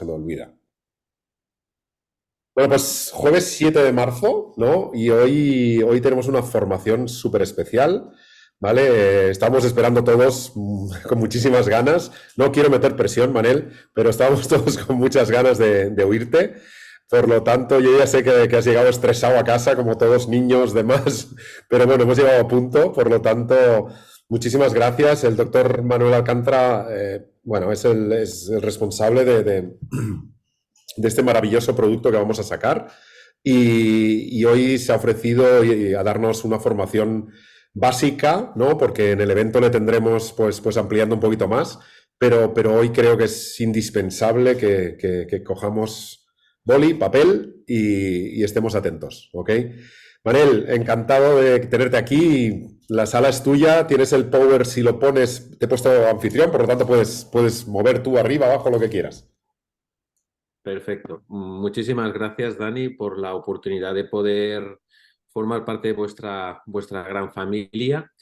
Se me olvida. Bueno, pues jueves 7 de marzo, ¿no? Y hoy tenemos una formación súper especial, ¿vale? Estamos esperando todos con muchísimas ganas. No quiero meter presión, Manel, pero estamos todos con muchas ganas de oírte. Por lo tanto, yo ya sé que has llegado estresado a casa, como todos niños, demás, pero bueno, hemos llegado a punto. Por lo tanto, muchísimas gracias. El doctor Manuel Alcántara, bueno, es el responsable de este maravilloso producto que vamos a sacar. Y hoy se ha ofrecido a darnos una formación básica, ¿no? Porque en el evento le tendremos pues ampliando un poquito más, pero hoy creo que es indispensable que cojamos boli, papel y estemos atentos, ¿ok? Manel, encantado de tenerte aquí. La sala es tuya, tienes el power si lo pones, te he puesto anfitrión, por lo tanto puedes mover tú arriba, abajo, lo que quieras. Perfecto. Muchísimas gracias, Dani, por la oportunidad de poder formar parte de vuestra gran familia.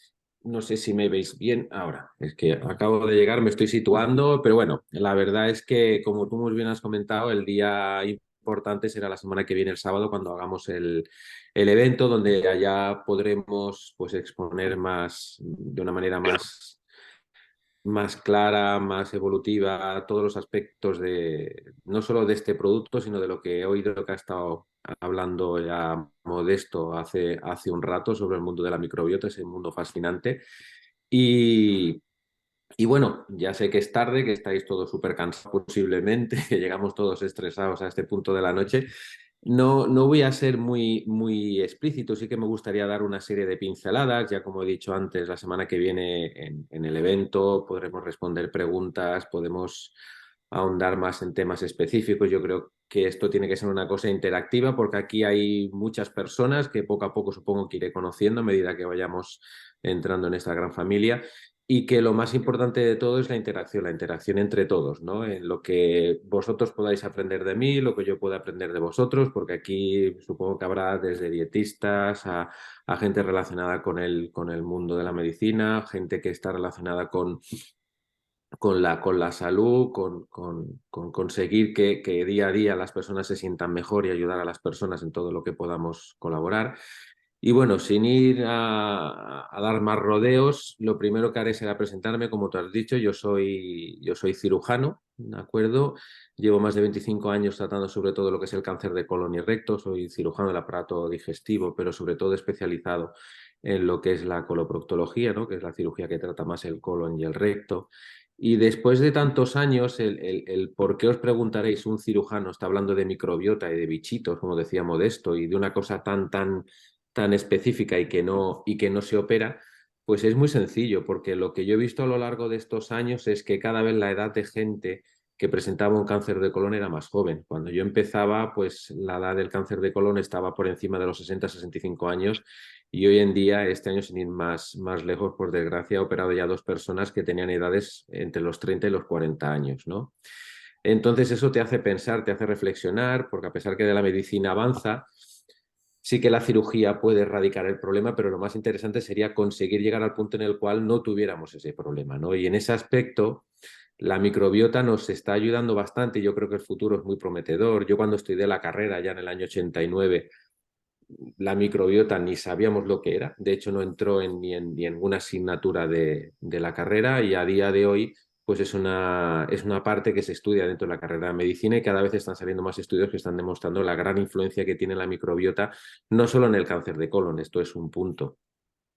No sé si me veis bien ahora. Es que acabo de llegar, me estoy situando, pero bueno, la verdad es que, como tú muy bien has comentado, el día importante será la semana que viene, el sábado, cuando hagamos el evento, donde allá podremos pues, exponer de una manera más clara, más evolutiva, todos los aspectos no solo de este producto, sino de lo que he oído que ha estado hablando ya Modesto hace un rato sobre el mundo de la microbiota, ese mundo fascinante. Y, y bueno, ya sé que es tarde, que estáis todos súper cansados posiblemente, que llegamos todos estresados a este punto de la noche. No voy a ser muy explícito, sí que me gustaría dar una serie de pinceladas, ya como he dicho antes, la semana que viene en el evento podremos responder preguntas, podemos ahondar más en temas específicos. Yo creo que esto tiene que ser una cosa interactiva porque aquí hay muchas personas que poco a poco supongo que iré conociendo a medida que vayamos entrando en esta gran familia y que lo más importante de todo es la interacción entre todos, ¿no? En lo que vosotros podáis aprender de mí, lo que yo pueda aprender de vosotros, porque aquí supongo que habrá desde dietistas a gente relacionada con el mundo de la medicina, gente que está relacionada con la salud, con conseguir que día a día las personas se sientan mejor y ayudar a las personas en todo lo que podamos colaborar. Y bueno, sin ir a dar más rodeos, lo primero que haré será presentarme, como tú has dicho, yo soy cirujano, ¿de acuerdo? Llevo más de 25 años tratando sobre todo lo que es el cáncer de colon y recto, soy cirujano del aparato digestivo, pero sobre todo especializado en lo que es la coloproctología, ¿no? Que es la cirugía que trata más el colon y el recto. Y después de tantos años, el por qué os preguntaréis, un cirujano está hablando de microbiota y de bichitos, como decía Modesto, y de una cosa tan específica y que no se opera, pues es muy sencillo, porque lo que yo he visto a lo largo de estos años es que cada vez la edad de gente que presentaba un cáncer de colon era más joven. Cuando yo empezaba, pues la edad del cáncer de colon estaba por encima de los 60, 65 años y hoy en día, este año sin ir más lejos, por desgracia, he operado ya dos personas que tenían edades entre los 30 y los 40 años, ¿no? Entonces eso te hace pensar, te hace reflexionar, porque a pesar que de la medicina avanza, sí que la cirugía puede erradicar el problema, pero lo más interesante sería conseguir llegar al punto en el cual no tuviéramos ese problema, ¿no? Y en ese aspecto, la microbiota nos está ayudando bastante y yo creo que el futuro es muy prometedor. Yo cuando estudié la carrera ya en el año 89, la microbiota ni sabíamos lo que era, de hecho no entró ni en una asignatura de la carrera y a día de hoy pues es una parte que se estudia dentro de la carrera de medicina y cada vez están saliendo más estudios que están demostrando la gran influencia que tiene la microbiota, no solo en el cáncer de colon, esto es un punto,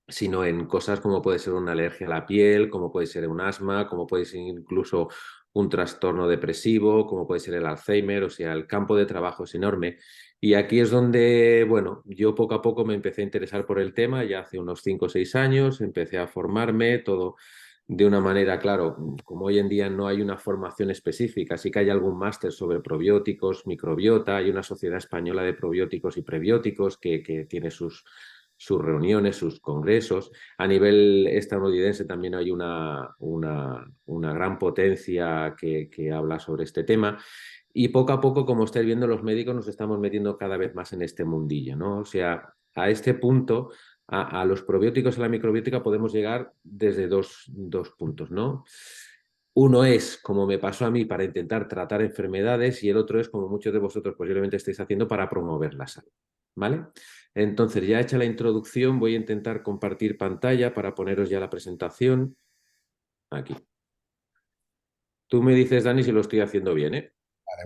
sino en cosas como puede ser una alergia a la piel, como puede ser un asma, como puede ser incluso un trastorno depresivo, como puede ser el Alzheimer, o sea, el campo de trabajo es enorme. Y aquí es donde, bueno, yo poco a poco me empecé a interesar por el tema, ya hace unos 5 o 6 años, empecé a formarme, todo de una manera, claro, como hoy en día no hay una formación específica, sí que hay algún máster sobre probióticos, microbiota, hay una sociedad española de probióticos y prebióticos que tiene sus reuniones, sus congresos. A nivel estadounidense también hay una gran potencia que habla sobre este tema. Y poco a poco, como estáis viendo, los médicos nos estamos metiendo cada vez más en este mundillo, ¿no? O sea, a este punto, a los probióticos y a la microbiótica podemos llegar desde dos puntos, ¿no? Uno es, como me pasó a mí, para intentar tratar enfermedades y el otro es, como muchos de vosotros posiblemente estáis haciendo, para promover la salud. ¿Vale? Entonces, ya hecha la introducción, voy a intentar compartir pantalla para poneros ya la presentación. Aquí. Tú me dices, Dani, si lo estoy haciendo bien, ¿eh?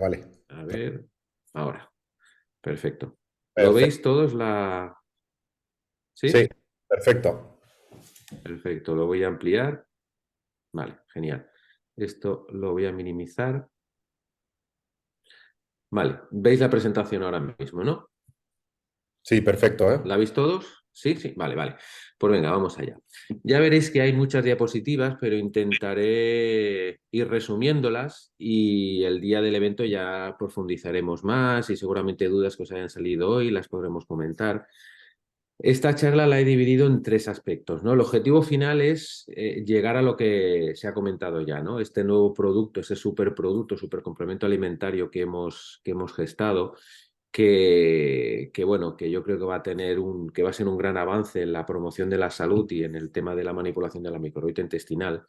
Vale, vale. A ver, ahora. Perfecto. ¿Lo Perfecto. veis todos? La... Sí, ¿Sí? perfecto. Perfecto. Lo voy a ampliar. Vale, genial. Esto lo voy a minimizar. Vale, veis la presentación ahora mismo, ¿no? Sí, perfecto, ¿eh? ¿La veis todos? Sí, sí, vale, vale. Pues venga, vamos allá. Ya veréis que hay muchas diapositivas, pero intentaré ir resumiéndolas y el día del evento ya profundizaremos más y seguramente dudas que os hayan salido hoy las podremos comentar. Esta charla la he dividido en tres aspectos, ¿no? El objetivo final es llegar a lo que se ha comentado ya, ¿no? Este nuevo producto, ese superproducto, supercomplemento alimentario que hemos gestado, bueno, que yo creo que va a tener que va a ser un gran avance en la promoción de la salud y en el tema de la manipulación de la microbiota intestinal.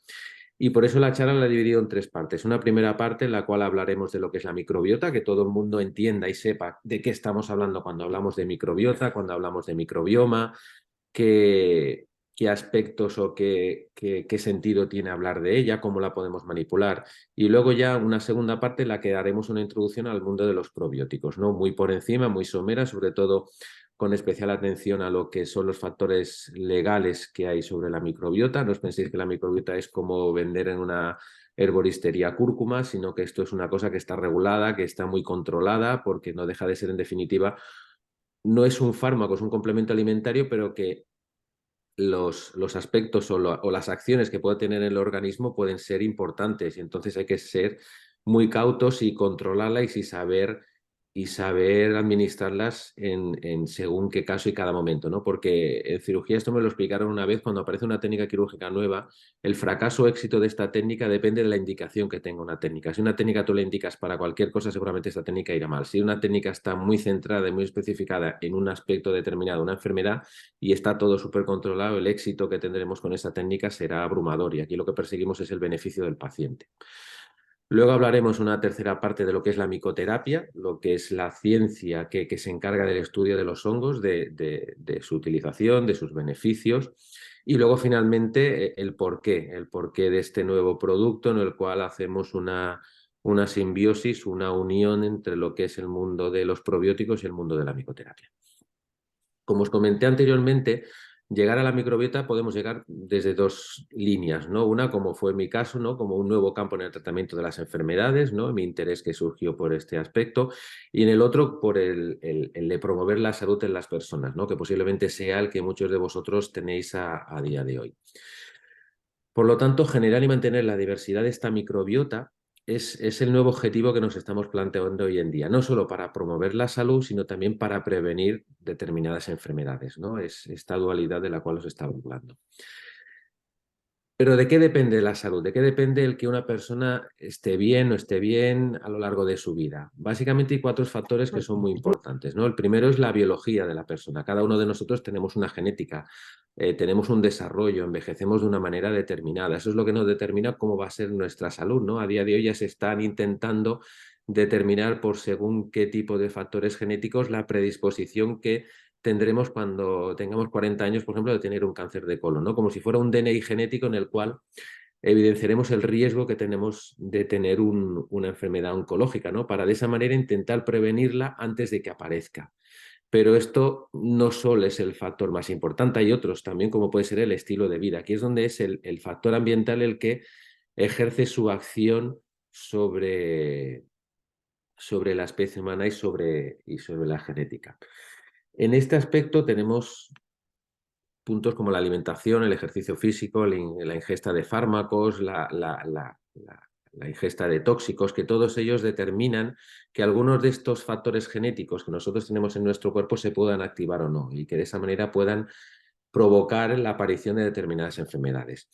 Y por eso la charla la he dividido en tres partes. Una primera parte en la cual hablaremos de lo que es la microbiota, que todo el mundo entienda y sepa de qué estamos hablando cuando hablamos de microbiota, cuando hablamos de microbioma, qué, qué aspectos o qué sentido tiene hablar de ella, cómo la podemos manipular. Y luego ya una segunda parte en la que haremos una introducción al mundo de los probióticos, ¿no? Muy por encima, muy somera, sobre todo con especial atención a lo que son los factores legales que hay sobre la microbiota. No os penséis que la microbiota es como vender en una herboristería cúrcuma, sino que esto es una cosa que está regulada, que está muy controlada, porque no deja de ser, en definitiva, no es un fármaco, es un complemento alimentario, pero que los aspectos o las acciones que puede tener el organismo pueden ser importantes y entonces hay que ser muy cautos y controlarla y saber administrarlas en según qué caso y cada momento, ¿no? Porque en cirugía esto me lo explicaron una vez cuando aparece una técnica quirúrgica nueva, el fracaso o éxito de esta técnica depende de la indicación que tenga una técnica. Si una técnica tú la indicas para cualquier cosa, seguramente esta técnica irá mal. Si una técnica está muy centrada y muy especificada en un aspecto determinado, una enfermedad, y está todo súper controlado, el éxito que tendremos con esa técnica será abrumador y aquí lo que perseguimos es el beneficio del paciente. Luego hablaremos una tercera parte de lo que es la micoterapia, lo que es la ciencia que se encarga del estudio de los hongos, de su utilización, de sus beneficios. Y luego finalmente el porqué de este nuevo producto en el cual hacemos una simbiosis, una unión entre lo que es el mundo de los probióticos y el mundo de la micoterapia. Como os comenté anteriormente, llegar a la microbiota podemos llegar desde dos líneas, ¿no? Una, como fue mi caso, ¿no? Como un nuevo campo en el tratamiento de las enfermedades, ¿no? Mi interés que surgió por este aspecto. Y en el otro, por el de promover la salud en las personas, ¿no? Que posiblemente sea el que muchos de vosotros tenéis a día de hoy. Por lo tanto, generar y mantener la diversidad de esta microbiota es el nuevo objetivo que nos estamos planteando hoy en día, no solo para promover la salud, sino también para prevenir determinadas enfermedades, ¿no? Es esta dualidad de la cual os estaba hablando. Pero ¿de qué depende la salud? ¿De qué depende el que una persona esté bien o esté bien a lo largo de su vida? Básicamente hay cuatro factores que son muy importantes, ¿no? El primero es la biología de la persona. Cada uno de nosotros tenemos una genética, tenemos un desarrollo, envejecemos de una manera determinada. Eso es lo que nos determina cómo va a ser nuestra salud, ¿no? A día de hoy ya se están intentando determinar por según qué tipo de factores genéticos la predisposición que tendremos cuando tengamos 40 años, por ejemplo, de tener un cáncer de colon, ¿no? Como si fuera un DNI genético en el cual evidenciaremos el riesgo que tenemos de tener una enfermedad oncológica, ¿no? Para de esa manera intentar prevenirla antes de que aparezca. Pero esto no solo es el factor más importante, hay otros también, como puede ser el estilo de vida. Aquí es donde es el factor ambiental el que ejerce su acción sobre la especie humana y sobre la genética. En este aspecto tenemos puntos como la alimentación, el ejercicio físico, la ingesta de fármacos, la ingesta de tóxicos, que todos ellos determinan que algunos de estos factores genéticos que nosotros tenemos en nuestro cuerpo se puedan activar o no y que de esa manera puedan provocar la aparición de determinadas enfermedades.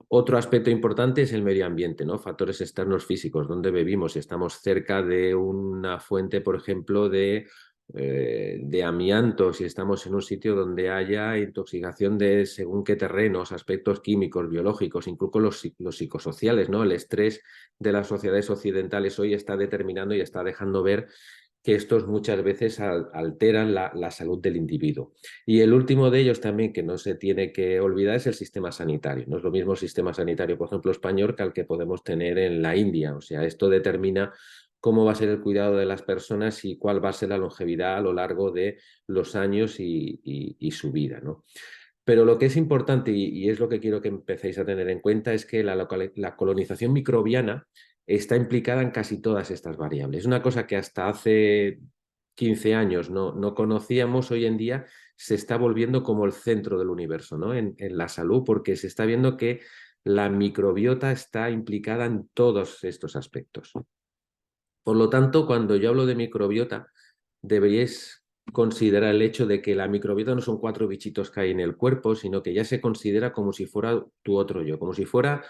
Otro aspecto importante es el medio ambiente, ¿no? Factores externos físicos, donde vivimos, si estamos cerca de una fuente, por ejemplo, de de amianto, si estamos en un sitio donde haya intoxicación de según qué terrenos, aspectos químicos, biológicos, incluso los psicosociales, ¿no? El estrés de las sociedades occidentales hoy está determinando y está dejando ver que estos muchas veces alteran la salud del individuo. Y el último de ellos también que no se tiene que olvidar es el sistema sanitario. No es lo mismo el sistema sanitario, por ejemplo, español, que el que podemos tener en la India. O sea, esto determina cómo va a ser el cuidado de las personas y cuál va a ser la longevidad a lo largo de los años y su vida, ¿no? Pero lo que es importante, y es lo que quiero que empecéis a tener en cuenta, es que la colonización microbiana está implicada en casi todas estas variables. Es una cosa que hasta hace 15 años no conocíamos, hoy en día se está volviendo como el centro del universo, ¿no? En la salud, porque se está viendo que la microbiota está implicada en todos estos aspectos. Por lo tanto, cuando yo hablo de microbiota, deberíais considerar el hecho de que la microbiota no son 4 bichitos que hay en el cuerpo, sino que ya se considera como si fuera tu otro yo, como si fuera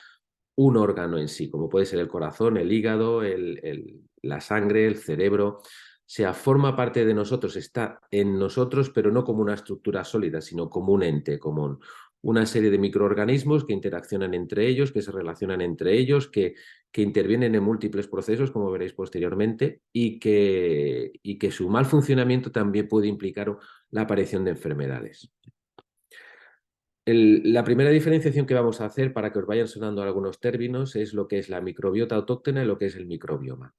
un órgano en sí, como puede ser el corazón, el hígado, la sangre, el cerebro. O sea, forma parte de nosotros, está en nosotros, pero no como una estructura sólida, sino como un ente común. Una serie de microorganismos que interaccionan entre ellos, que se relacionan entre ellos, que intervienen en múltiples procesos, como veréis posteriormente, y que su mal funcionamiento también puede implicar la aparición de enfermedades. La primera diferenciación que vamos a hacer para que os vayan sonando algunos términos es lo que es la microbiota autóctona y lo que es el microbioma.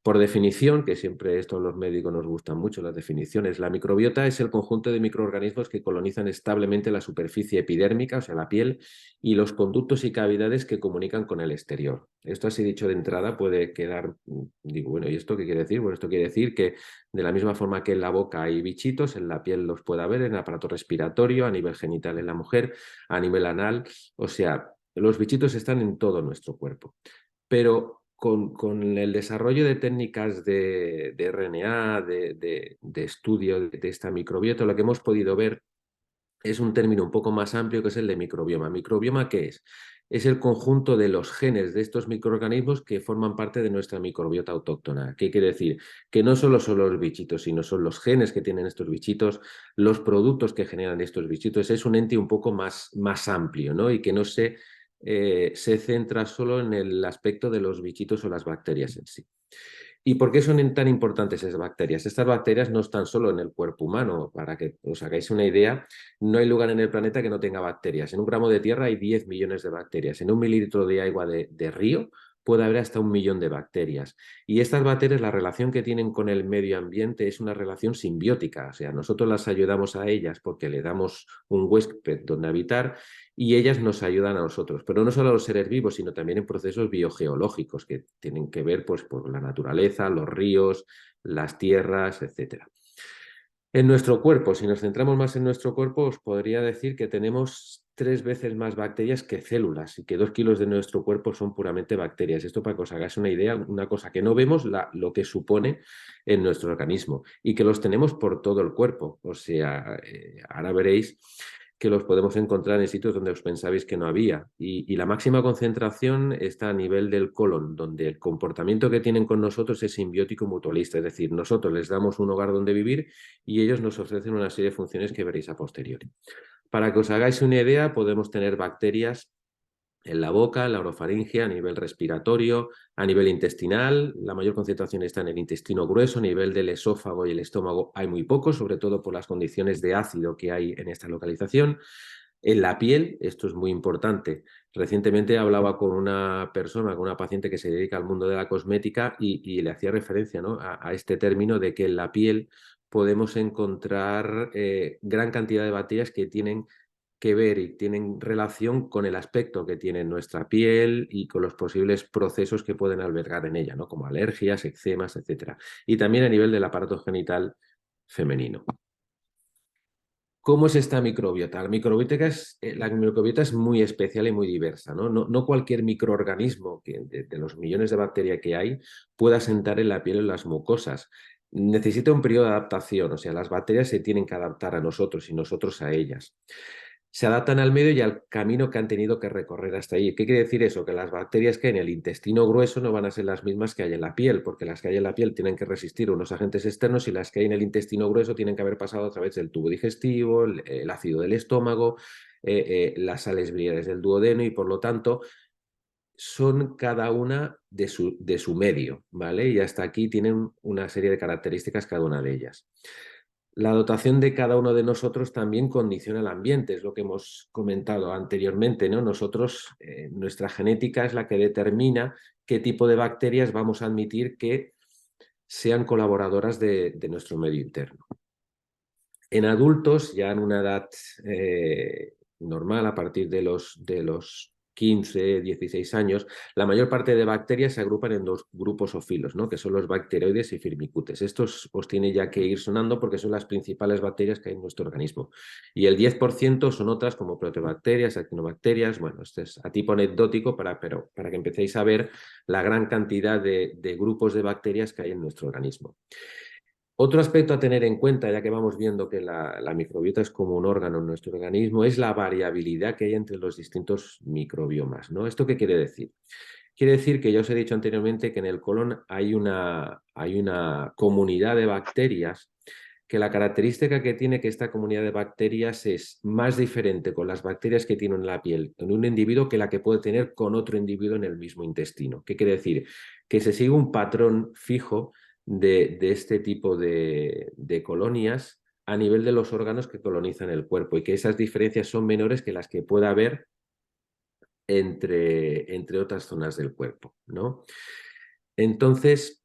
Por definición, que siempre esto a los médicos nos gustan mucho las definiciones, la microbiota es el conjunto de microorganismos que colonizan establemente la superficie epidérmica, o sea, la piel, y los conductos y cavidades que comunican con el exterior. Esto así dicho de entrada puede quedar, digo, bueno, ¿y esto qué quiere decir? Bueno, esto quiere decir que de la misma forma que en la boca hay bichitos, en la piel los puede haber, en el aparato respiratorio, a nivel genital en la mujer, a nivel anal, o sea, los bichitos están en todo nuestro cuerpo. Pero con el desarrollo de técnicas de RNA, de estudio de esta microbiota, lo que hemos podido ver es un término un poco más amplio que es el de microbioma. ¿Microbioma qué es? Es el conjunto de los genes de estos microorganismos que forman parte de nuestra microbiota autóctona. ¿Qué quiere decir? Que no solo son los bichitos, sino son los genes que tienen estos bichitos, los productos que generan estos bichitos. Es un ente un poco más amplio, ¿no? Y que no se centra solo en el aspecto de los bichitos o las bacterias en sí. ¿Y por qué son tan importantes esas bacterias? Estas bacterias no están solo en el cuerpo humano. Para que os hagáis una idea, no hay lugar en el planeta que no tenga bacterias. En un gramo de tierra hay 10 millones de bacterias. En un mililitro de agua de río puede haber hasta 1 millón de bacterias. Y estas bacterias, la relación que tienen con el medio ambiente es una relación simbiótica. O sea, nosotros las ayudamos a ellas porque le damos un huésped donde habitar y ellas nos ayudan a nosotros, pero no solo a los seres vivos, sino también en procesos biogeológicos que tienen que ver pues, por la naturaleza, los ríos, las tierras, etc. En nuestro cuerpo, si nos centramos más en nuestro cuerpo, os podría decir que tenemos 3 veces más bacterias que células y que 2 kilos de nuestro cuerpo son puramente bacterias. Esto para que os hagáis una idea, una cosa que no vemos, lo que supone en nuestro organismo y que los tenemos por todo el cuerpo. O sea, ahora veréis que los podemos encontrar en sitios donde os pensabais que no había. Y la máxima concentración está a nivel del colon, donde el comportamiento que tienen con nosotros es simbiótico mutualista, es decir, nosotros les damos un hogar donde vivir y ellos nos ofrecen una serie de funciones que veréis a posteriori. Para que os hagáis una idea, podemos tener bacterias en la boca, en la orofaringe, a nivel respiratorio, a nivel intestinal. La mayor concentración está en el intestino grueso, a nivel del esófago y el estómago hay muy poco, sobre todo por las condiciones de ácido que hay en esta localización. En la piel, esto es muy importante. Recientemente hablaba con una persona, con una paciente que se dedica al mundo de la cosmética y le hacía referencia, ¿no?, a este término de que en la piel podemos encontrar gran cantidad de bacterias que tienen que ver y tienen relación con el aspecto que tiene nuestra piel y con los posibles procesos que pueden albergar en ella, ¿no?, como alergias, eczemas, etc. Y también a nivel del aparato genital femenino. ¿Cómo es esta microbiota? La microbiota es muy especial y muy diversa, ¿no? No cualquier microorganismo de los millones de bacterias que hay pueda asentar en la piel o en las mucosas. Necesita un periodo de adaptación, o sea, las bacterias se tienen que adaptar a nosotros y nosotros a ellas. se adaptan al medio y al camino que han tenido que recorrer hasta ahí. ¿Qué quiere decir eso? Que las bacterias que hay en el intestino grueso no van a ser las mismas que hay en la piel, porque las que hay en la piel tienen que resistir unos agentes externos y las que hay en el intestino grueso tienen que haber pasado a través del tubo digestivo, el ácido del estómago, las sales biliares del duodeno y por lo tanto son cada una de su medio, ¿vale? Y hasta aquí tienen una serie de características cada una de ellas. La dotación de cada uno de nosotros también condiciona el ambiente, es lo que hemos comentado anteriormente, ¿no? Nosotros, nuestra genética es la que determina qué tipo de bacterias vamos a admitir que sean colaboradoras de nuestro medio interno. En adultos, ya en una edad normal, a partir de los 15, 16 años, la mayor parte de bacterias se agrupan en dos grupos o filos, ¿no? Que son los bacteroides y firmicutes. Estos os tiene ya que ir sonando porque son las principales bacterias que hay en nuestro organismo. Y el 10% son otras como proteobacterias, actinobacterias. Bueno, esto es a tipo anecdótico, pero para que empecéis a ver la gran cantidad de grupos de bacterias que hay en nuestro organismo. Otro aspecto a tener en cuenta, ya que vamos viendo que la microbiota es como un órgano en nuestro organismo, es la variabilidad que hay entre los distintos microbiomas, ¿no? ¿Esto qué quiere decir? Quiere decir que ya os he dicho anteriormente que en el colon hay una comunidad de bacterias que la característica que tiene que esta comunidad de bacterias es más diferente con las bacterias que tiene en la piel en un individuo que la que puede tener con otro individuo en el mismo intestino. ¿Qué quiere decir? Que se sigue un patrón fijo de este tipo de colonias a nivel de los órganos que colonizan el cuerpo y que esas diferencias son menores que las que pueda haber entre otras zonas del cuerpo, ¿no? Entonces,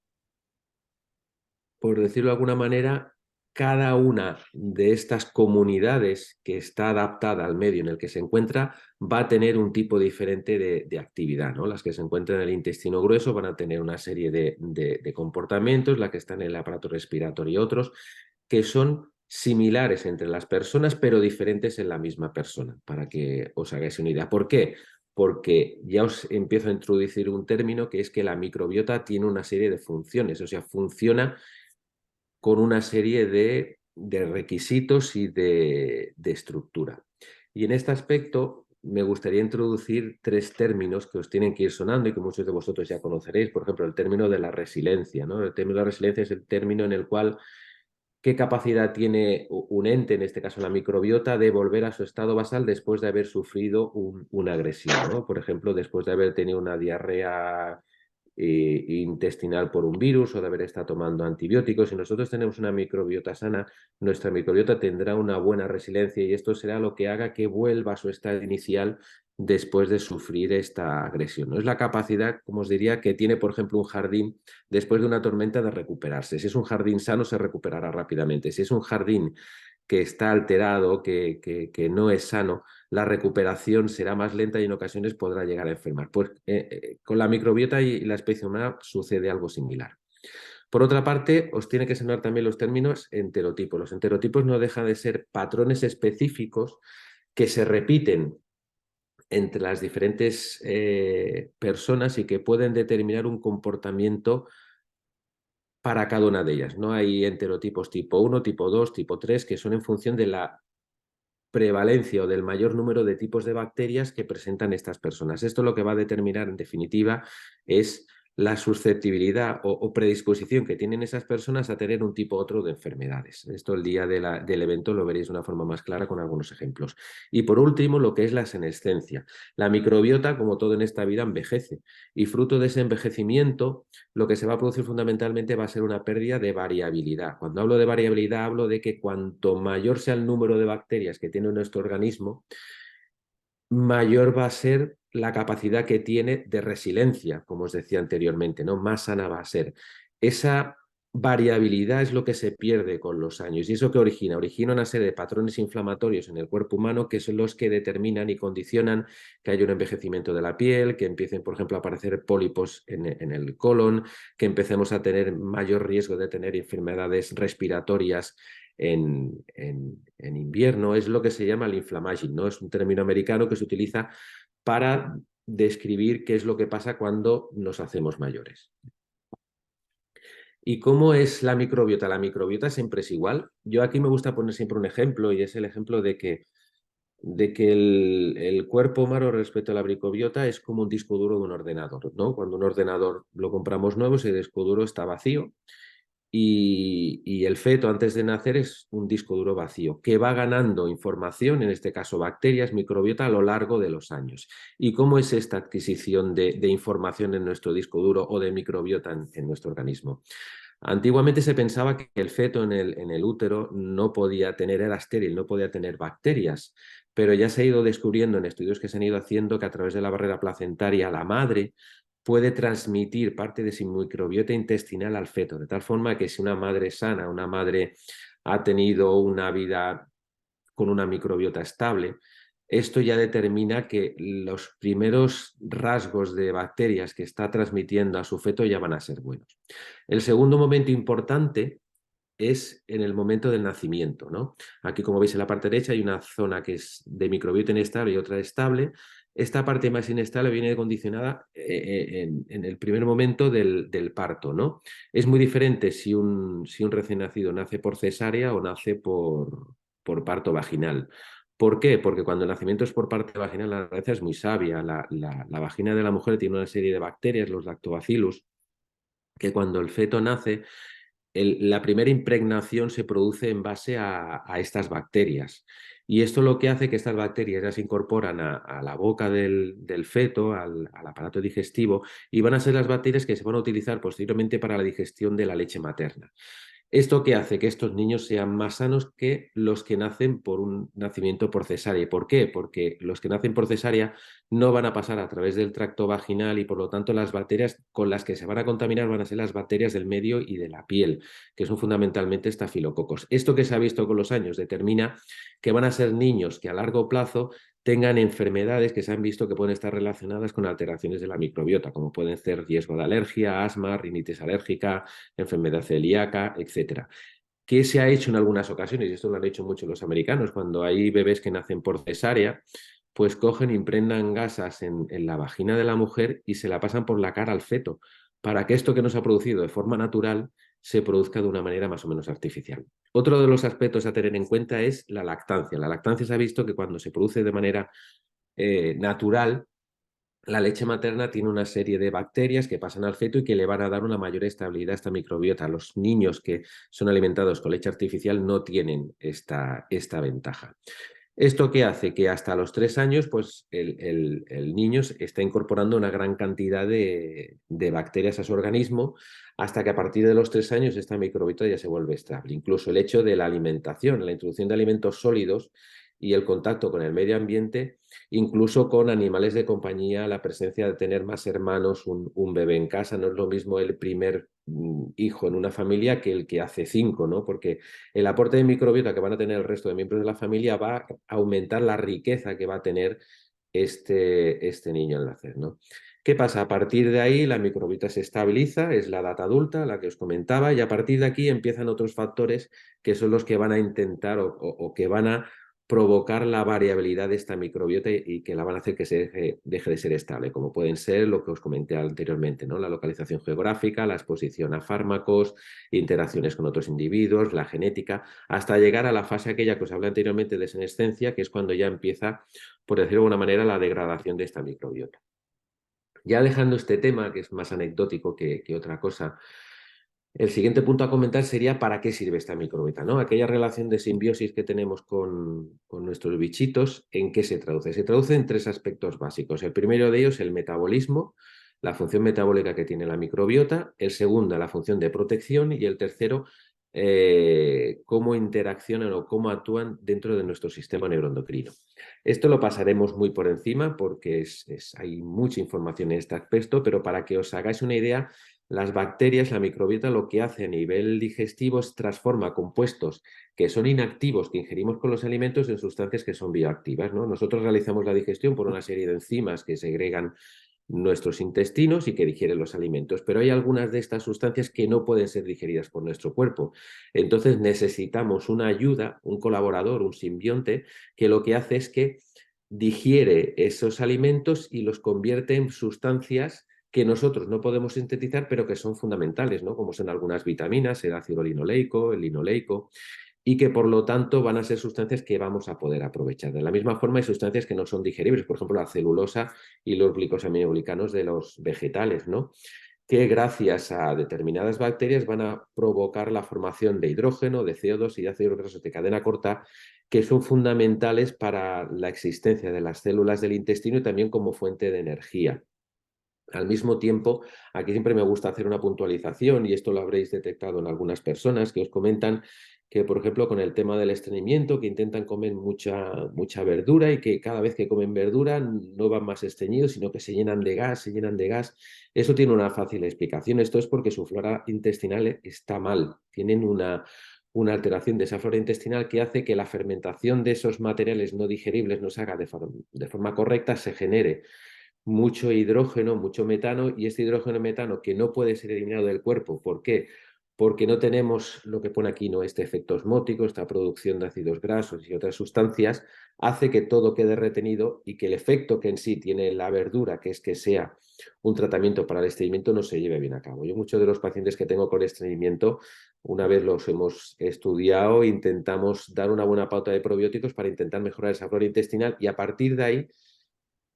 por decirlo de alguna manera, cada una de estas comunidades que está adaptada al medio en el que se encuentra va a tener un tipo diferente de actividad, ¿no? Las que se encuentran en el intestino grueso van a tener una serie de comportamientos, las que están en el aparato respiratorio y otros, que son similares entre las personas, pero diferentes en la misma persona, para que os hagáis una idea. ¿Por qué? Porque ya os empiezo a introducir un término que es que la microbiota tiene una serie de funciones, o sea, funciona con una serie de requisitos y de estructura. Y en este aspecto me gustaría introducir tres términos que os tienen que ir sonando y que muchos de vosotros ya conoceréis. Por ejemplo, el término de la resiliencia, ¿no? El término de la resiliencia es el término en el cual qué capacidad tiene un ente, en este caso la microbiota, de volver a su estado basal después de haber sufrido una agresión, ¿no? Por ejemplo, después de haber tenido una diarrea intestinal por un virus o de haber estado tomando antibióticos. Si nosotros tenemos una microbiota sana, nuestra microbiota tendrá una buena resiliencia y esto será lo que haga que vuelva a su estado inicial después de sufrir esta agresión. No es la capacidad, como os diría, que tiene, por ejemplo, un jardín después de una tormenta de recuperarse. Si es un jardín sano, se recuperará rápidamente. Si es un jardín que está alterado, que no es sano, la recuperación será más lenta y en ocasiones podrá llegar a enfermar. Pues con la microbiota y la especie humana sucede algo similar. Por otra parte, os tiene que sonar también los términos enterotipos. Los enterotipos no dejan de ser patrones específicos que se repiten entre las diferentes personas y que pueden determinar un comportamiento para cada una de ellas. No hay enterotipos tipo 1, tipo 2, tipo 3, que son en función de la prevalencia o del mayor número de tipos de bacterias que presentan estas personas. Esto lo que va a determinar, en definitiva, es la susceptibilidad o predisposición que tienen esas personas a tener un tipo u otro de enfermedades. Esto el día del evento lo veréis de una forma más clara con algunos ejemplos. Y por último, lo que es la senescencia. La microbiota, como todo en esta vida, envejece y fruto de ese envejecimiento, lo que se va a producir fundamentalmente va a ser una pérdida de variabilidad. Cuando hablo de variabilidad, hablo de que cuanto mayor sea el número de bacterias que tiene nuestro organismo, mayor va a ser la capacidad que tiene de resiliencia, como os decía anteriormente, ¿no? Más sana va a ser. Esa variabilidad es lo que se pierde con los años. ¿Y eso qué origina? Origina una serie de patrones inflamatorios en el cuerpo humano que son los que determinan y condicionan que haya un envejecimiento de la piel, que empiecen, por ejemplo, a aparecer pólipos en el colon, que empecemos a tener mayor riesgo de tener enfermedades respiratorias en invierno. Es lo que se llama el inflammaging, ¿no? Es un término americano que se utiliza para describir qué es lo que pasa cuando nos hacemos mayores. ¿Y cómo es la microbiota? La microbiota siempre es igual. Yo aquí me gusta poner siempre un ejemplo y es el ejemplo de que de que el cuerpo humano respecto a la microbiota es como un disco duro de un ordenador, ¿no? Cuando un ordenador lo compramos nuevo, ese disco duro está vacío y el feto antes de nacer es un disco duro vacío que va ganando información, en este caso bacterias, microbiota, a lo largo de los años. ¿Y cómo es esta adquisición de información en nuestro disco duro o de microbiota en nuestro organismo? Antiguamente se pensaba que el feto en el útero no podía tener, era estéril, no podía tener bacterias, pero ya se ha ido descubriendo en estudios que se han ido haciendo que a través de la barrera placentaria la madre puede transmitir parte de su microbiota intestinal al feto, de tal forma que si una madre sana, una madre ha tenido una vida con una microbiota estable, esto ya determina que los primeros rasgos de bacterias que está transmitiendo a su feto ya van a ser buenos. El segundo momento importante es en el momento del nacimiento, ¿no? Aquí, como veis en la parte derecha, hay una zona que es de microbiota inestable y otra estable. Esta parte más inestable viene condicionada en el primer momento del parto, ¿no? Es muy diferente si si un recién nacido nace por cesárea o nace por parto vaginal. ¿Por qué? Porque cuando el nacimiento es por parte vaginal, la naturaleza es muy sabia. La vagina de la mujer tiene una serie de bacterias, los lactobacillus, que cuando el feto nace la primera impregnación se produce en base a estas bacterias. Y esto lo que hace que estas bacterias ya se incorporan a la boca del feto, al aparato digestivo, y van a ser las bacterias que se van a utilizar posteriormente para la digestión de la leche materna. ¿Esto qué hace? Que estos niños sean más sanos que los que nacen por un nacimiento por cesárea. ¿Por qué? Porque los que nacen por cesárea no van a pasar a través del tracto vaginal y por lo tanto las bacterias con las que se van a contaminar van a ser las bacterias del medio y de la piel, que son fundamentalmente estafilococos. Esto que se ha visto con los años determina que van a ser niños que a largo plazo tengan enfermedades que se han visto que pueden estar relacionadas con alteraciones de la microbiota, como pueden ser riesgo de alergia, asma, rinitis alérgica, enfermedad celíaca, etcétera. ¿Qué se ha hecho en algunas ocasiones? Y esto lo han hecho mucho los americanos, cuando hay bebés que nacen por cesárea, pues cogen, impregnan gasas en la vagina de la mujer y se la pasan por la cara al feto, para que esto que no se ha producido de forma natural se produzca de una manera más o menos artificial. Otro de los aspectos a tener en cuenta es la lactancia. La lactancia se ha visto que cuando se produce de manera natural, la leche materna tiene una serie de bacterias que pasan al feto y que le van a dar una mayor estabilidad a esta microbiota. Los niños que son alimentados con leche artificial no tienen esta ventaja. ¿Esto qué hace? Que hasta los 3 años, pues el niño está incorporando una gran cantidad de bacterias a su organismo, hasta que a partir de los 3 años esta microbiota ya se vuelve estable. Incluso el hecho de la alimentación, la introducción de alimentos sólidos y el contacto con el medio ambiente, incluso con animales de compañía, la presencia de tener más hermanos, un bebé en casa, no es lo mismo el primer hijo en una familia que el que hace 5, ¿no? Porque el aporte de microbiota que van a tener el resto de miembros de la familia va a aumentar la riqueza que va a tener este niño al nacer, ¿no? ¿Qué pasa? A partir de ahí la microbiota se estabiliza, es la edad adulta, la que os comentaba, y a partir de aquí empiezan otros factores que son los que van a intentar o que van a provocar la variabilidad de esta microbiota y que la van a hacer que se deje de ser estable, como pueden ser lo que os comenté anteriormente, ¿no? La localización geográfica, la exposición a fármacos, interacciones con otros individuos, la genética, hasta llegar a la fase aquella que os hablé anteriormente de senescencia, que es cuando ya empieza, por decirlo de alguna manera, la degradación de esta microbiota. Ya dejando este tema, que es más anecdótico que otra cosa, el siguiente punto a comentar sería para qué sirve esta microbiota, ¿no? Aquella relación de simbiosis que tenemos con nuestros bichitos, ¿en qué se traduce? Se traduce en 3 aspectos básicos. El primero de ellos, el metabolismo, la función metabólica que tiene la microbiota. El segundo, la función de protección. Y el tercero, cómo interaccionan o cómo actúan dentro de nuestro sistema neuroendocrino. Esto lo pasaremos muy por encima porque hay mucha información en este aspecto, pero para que os hagáis una idea, las bacterias, la microbiota, lo que hace a nivel digestivo es transforma compuestos que son inactivos, que ingerimos con los alimentos, en sustancias que son bioactivas, ¿no? Nosotros realizamos la digestión por una serie de enzimas que segregan nuestros intestinos y que digieren los alimentos, pero hay algunas de estas sustancias que no pueden ser digeridas por nuestro cuerpo. Entonces necesitamos una ayuda, un colaborador, un simbionte, que lo que hace es que digiere esos alimentos y los convierte en sustancias que nosotros no podemos sintetizar, pero que son fundamentales, ¿no? Como son algunas vitaminas, el ácido linoleico, el linoleico. y que por lo tanto van a ser sustancias que vamos a poder aprovechar. De la misma forma hay sustancias que no son digeribles, por ejemplo la celulosa y los glicosaminoglicanos de los vegetales, ¿no? Que gracias a determinadas bacterias van a provocar la formación de hidrógeno, de CO2 y de ácidos grasos de cadena corta, que son fundamentales para la existencia de las células del intestino y también como fuente de energía. Al mismo tiempo, aquí siempre me gusta hacer una puntualización, y esto lo habréis detectado en algunas personas que os comentan que, por ejemplo, con el tema del estreñimiento, que intentan comer mucha verdura y que cada vez que comen verdura no van más estreñidos, sino que se llenan de gas, se llenan de gas. Eso tiene una fácil explicación. Esto es porque su flora intestinal está mal. Tienen una alteración de esa flora intestinal que hace que la fermentación de esos materiales no digeribles no se haga de forma correcta, se genere mucho hidrógeno, mucho metano, y este hidrógeno y metano que no puede ser eliminado del cuerpo. ¿Por qué? Porque no tenemos lo que pone aquí, ¿no? Este efecto osmótico, esta producción de ácidos grasos y otras sustancias, hace que todo quede retenido y que el efecto que en sí tiene la verdura, que es que sea un tratamiento para el estreñimiento, no se lleve bien a cabo. Yo muchos de los pacientes que tengo con estreñimiento, una vez los hemos estudiado, intentamos dar una buena pauta de probióticos para intentar mejorar esa flora intestinal, y a partir de ahí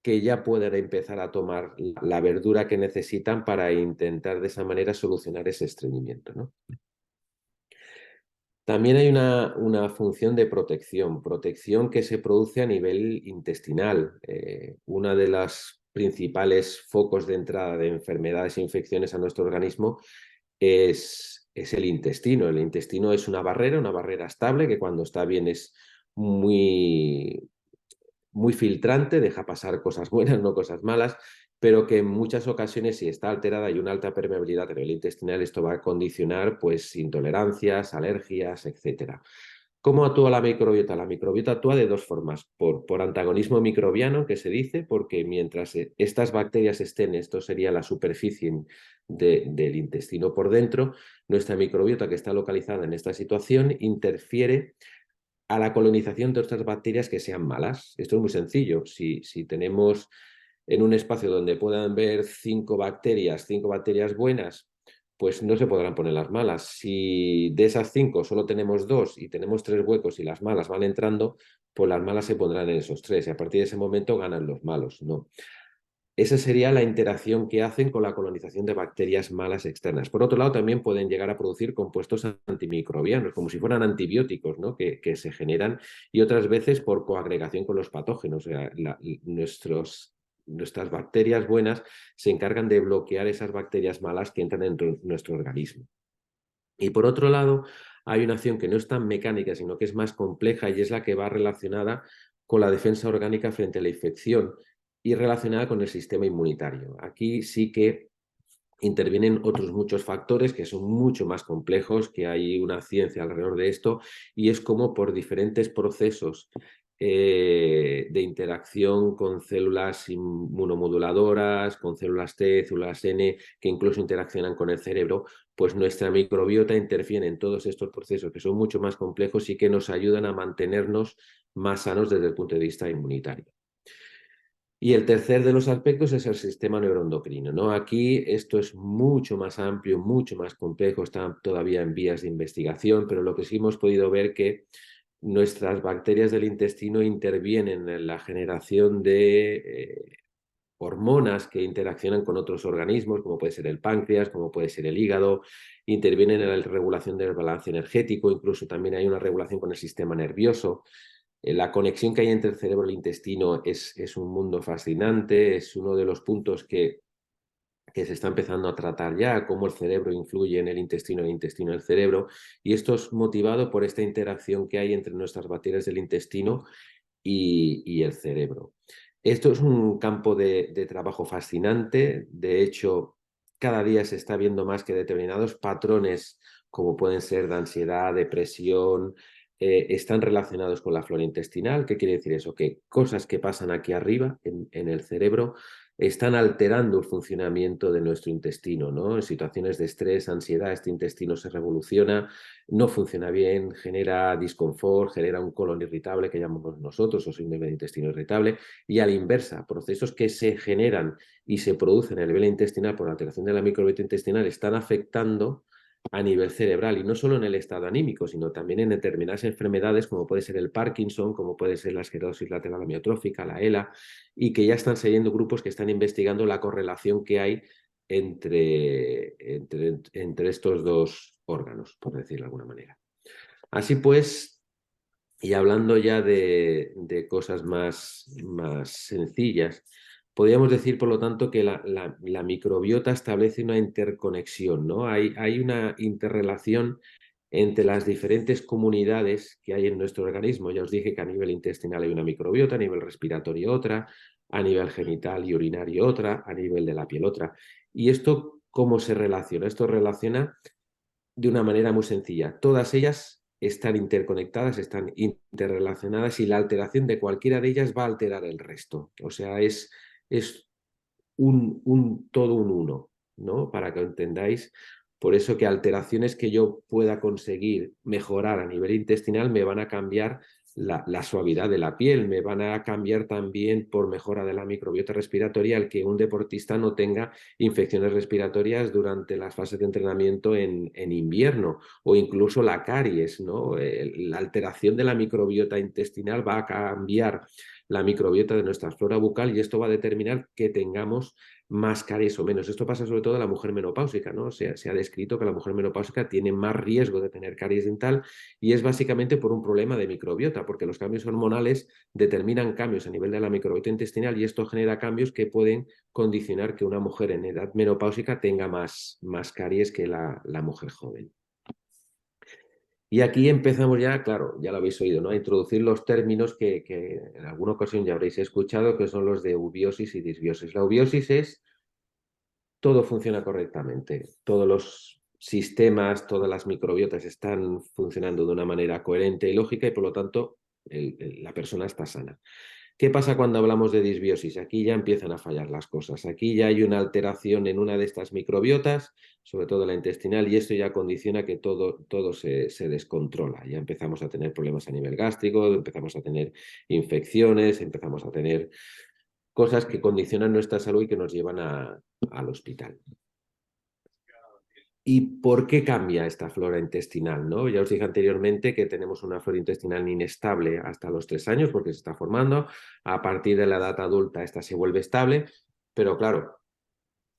que ya puedan empezar a tomar la verdura que necesitan para intentar de esa manera solucionar ese estreñimiento, ¿no? También hay una función de protección que se produce a nivel intestinal. Una de las principales focos de entrada de enfermedades e infecciones a nuestro organismo es el intestino. El intestino es una barrera estable que cuando está bien es muy, muy filtrante, deja pasar cosas buenas, no cosas malas, pero que en muchas ocasiones, si está alterada y una alta permeabilidad a nivel intestinal, esto va a condicionar pues intolerancias, alergias, etcétera. ¿Cómo actúa la microbiota? La microbiota actúa de dos formas: por antagonismo microbiano, que se dice, porque mientras estas bacterias estén, esto sería la superficie del intestino por dentro, nuestra microbiota, que está localizada en esta situación, interfiere a la colonización de otras bacterias que sean malas. Esto es muy sencillo. Si tenemos en un espacio donde puedan ver cinco bacterias buenas, pues no se podrán poner las malas. Si de esas cinco solo tenemos dos y tenemos tres huecos y las malas van entrando, pues las malas se pondrán en esos tres y a partir de ese momento ganan los malos. No. Esa sería la interacción que hacen con la colonización de bacterias malas externas. Por otro lado, también pueden llegar a producir compuestos antimicrobianos, como si fueran antibióticos, ¿no? que se generan, y otras veces por coagregación con los patógenos. O sea, nuestras bacterias buenas se encargan de bloquear esas bacterias malas que entran en nuestro organismo. Y por otro lado, hay una acción que no es tan mecánica, sino que es más compleja, y es la que va relacionada con la defensa orgánica frente a la infección y relacionada con el sistema inmunitario. Aquí sí que intervienen otros muchos factores que son mucho más complejos, que hay una ciencia alrededor de esto, y es como por diferentes procesos de interacción con células inmunomoduladoras, con células T, células N, que incluso interaccionan con el cerebro, pues nuestra microbiota interfiere en todos estos procesos que son mucho más complejos y que nos ayudan a mantenernos más sanos desde el punto de vista inmunitario. Y el tercer de los aspectos es el sistema neuroendocrino, ¿no? Aquí esto es mucho más amplio, mucho más complejo, está todavía en vías de investigación, pero lo que sí hemos podido ver que nuestras bacterias del intestino intervienen en la generación de hormonas que interaccionan con otros organismos, como puede ser el páncreas, como puede ser el hígado, intervienen en la regulación del balance energético, incluso también hay una regulación con el sistema nervioso. La conexión que hay entre el cerebro y el intestino es un mundo fascinante, es uno de los puntos que se está empezando a tratar ya, cómo el cerebro influye en el intestino en el cerebro, y esto es motivado por esta interacción que hay entre nuestras bacterias del intestino y el cerebro. Esto es un campo de trabajo fascinante. De hecho, cada día se está viendo más que determinados patrones, como pueden ser de ansiedad, depresión, están relacionados con la flora intestinal. ¿Qué quiere decir eso? Que cosas que pasan aquí arriba, en el cerebro, están alterando el funcionamiento de nuestro intestino, ¿no? En situaciones de estrés, ansiedad, este intestino se revoluciona, no funciona bien, genera disconfort, genera un colon irritable que llamamos nosotros, o síndrome de intestino irritable, y a la inversa, procesos que se generan y se producen a nivel intestinal por la alteración de la microbiota intestinal están afectando a nivel cerebral, y no solo en el estado anímico, sino también en determinadas enfermedades como puede ser el Parkinson, como puede ser la esclerosis lateral amiotrófica, la ELA, y que ya están saliendo grupos que están investigando la correlación que hay entre estos dos órganos, por decirlo de alguna manera. Así pues, y hablando ya de cosas más sencillas, podríamos decir, por lo tanto, que la microbiota establece una interconexión, ¿no? Hay una interrelación entre las diferentes comunidades que hay en nuestro organismo. Ya os dije que a nivel intestinal hay una microbiota, a nivel respiratorio otra, a nivel genital y urinario otra, a nivel de la piel otra. ¿Y esto cómo se relaciona? Esto relaciona de una manera muy sencilla. Todas ellas están interconectadas, están interrelacionadas, y la alteración de cualquiera de ellas va a alterar el resto. O sea, es todo un uno, ¿no? Para que lo entendáis. Por eso que alteraciones que yo pueda conseguir mejorar a nivel intestinal me van a cambiar la suavidad de la piel, me van a cambiar también por mejora de la microbiota respiratoria el que un deportista no tenga infecciones respiratorias durante las fases de entrenamiento en invierno, o incluso la caries, ¿no? La alteración de la microbiota intestinal va a cambiar la microbiota de nuestra flora bucal, y esto va a determinar que tengamos más caries o menos. Esto pasa sobre todo a la mujer menopáusica, ¿no? Se ha descrito que la mujer menopáusica tiene más riesgo de tener caries dental, y es básicamente por un problema de microbiota, porque los cambios hormonales determinan cambios a nivel de la microbiota intestinal, y esto genera cambios que pueden condicionar que una mujer en edad menopáusica tenga más caries que la mujer joven. Y aquí empezamos ya, claro, ya lo habéis oído, ¿no? A introducir los términos que en alguna ocasión ya habréis escuchado, que son los de eubiosis y disbiosis. La eubiosis es todo funciona correctamente, todos los sistemas, todas las microbiotas están funcionando de una manera coherente y lógica, y por lo tanto la persona está sana. ¿Qué pasa cuando hablamos de disbiosis? Aquí ya empiezan a fallar las cosas. Aquí ya hay una alteración en una de estas microbiotas, sobre todo la intestinal, y esto ya condiciona que todo se descontrola. Ya empezamos a tener problemas a nivel gástrico, empezamos a tener infecciones, empezamos a tener cosas que condicionan nuestra salud y que nos llevan al hospital. ¿Y por qué cambia esta flora intestinal, ¿no? Ya os dije anteriormente que tenemos una flora intestinal inestable hasta los 3 años porque se está formando. A partir de la edad adulta esta se vuelve estable, pero claro,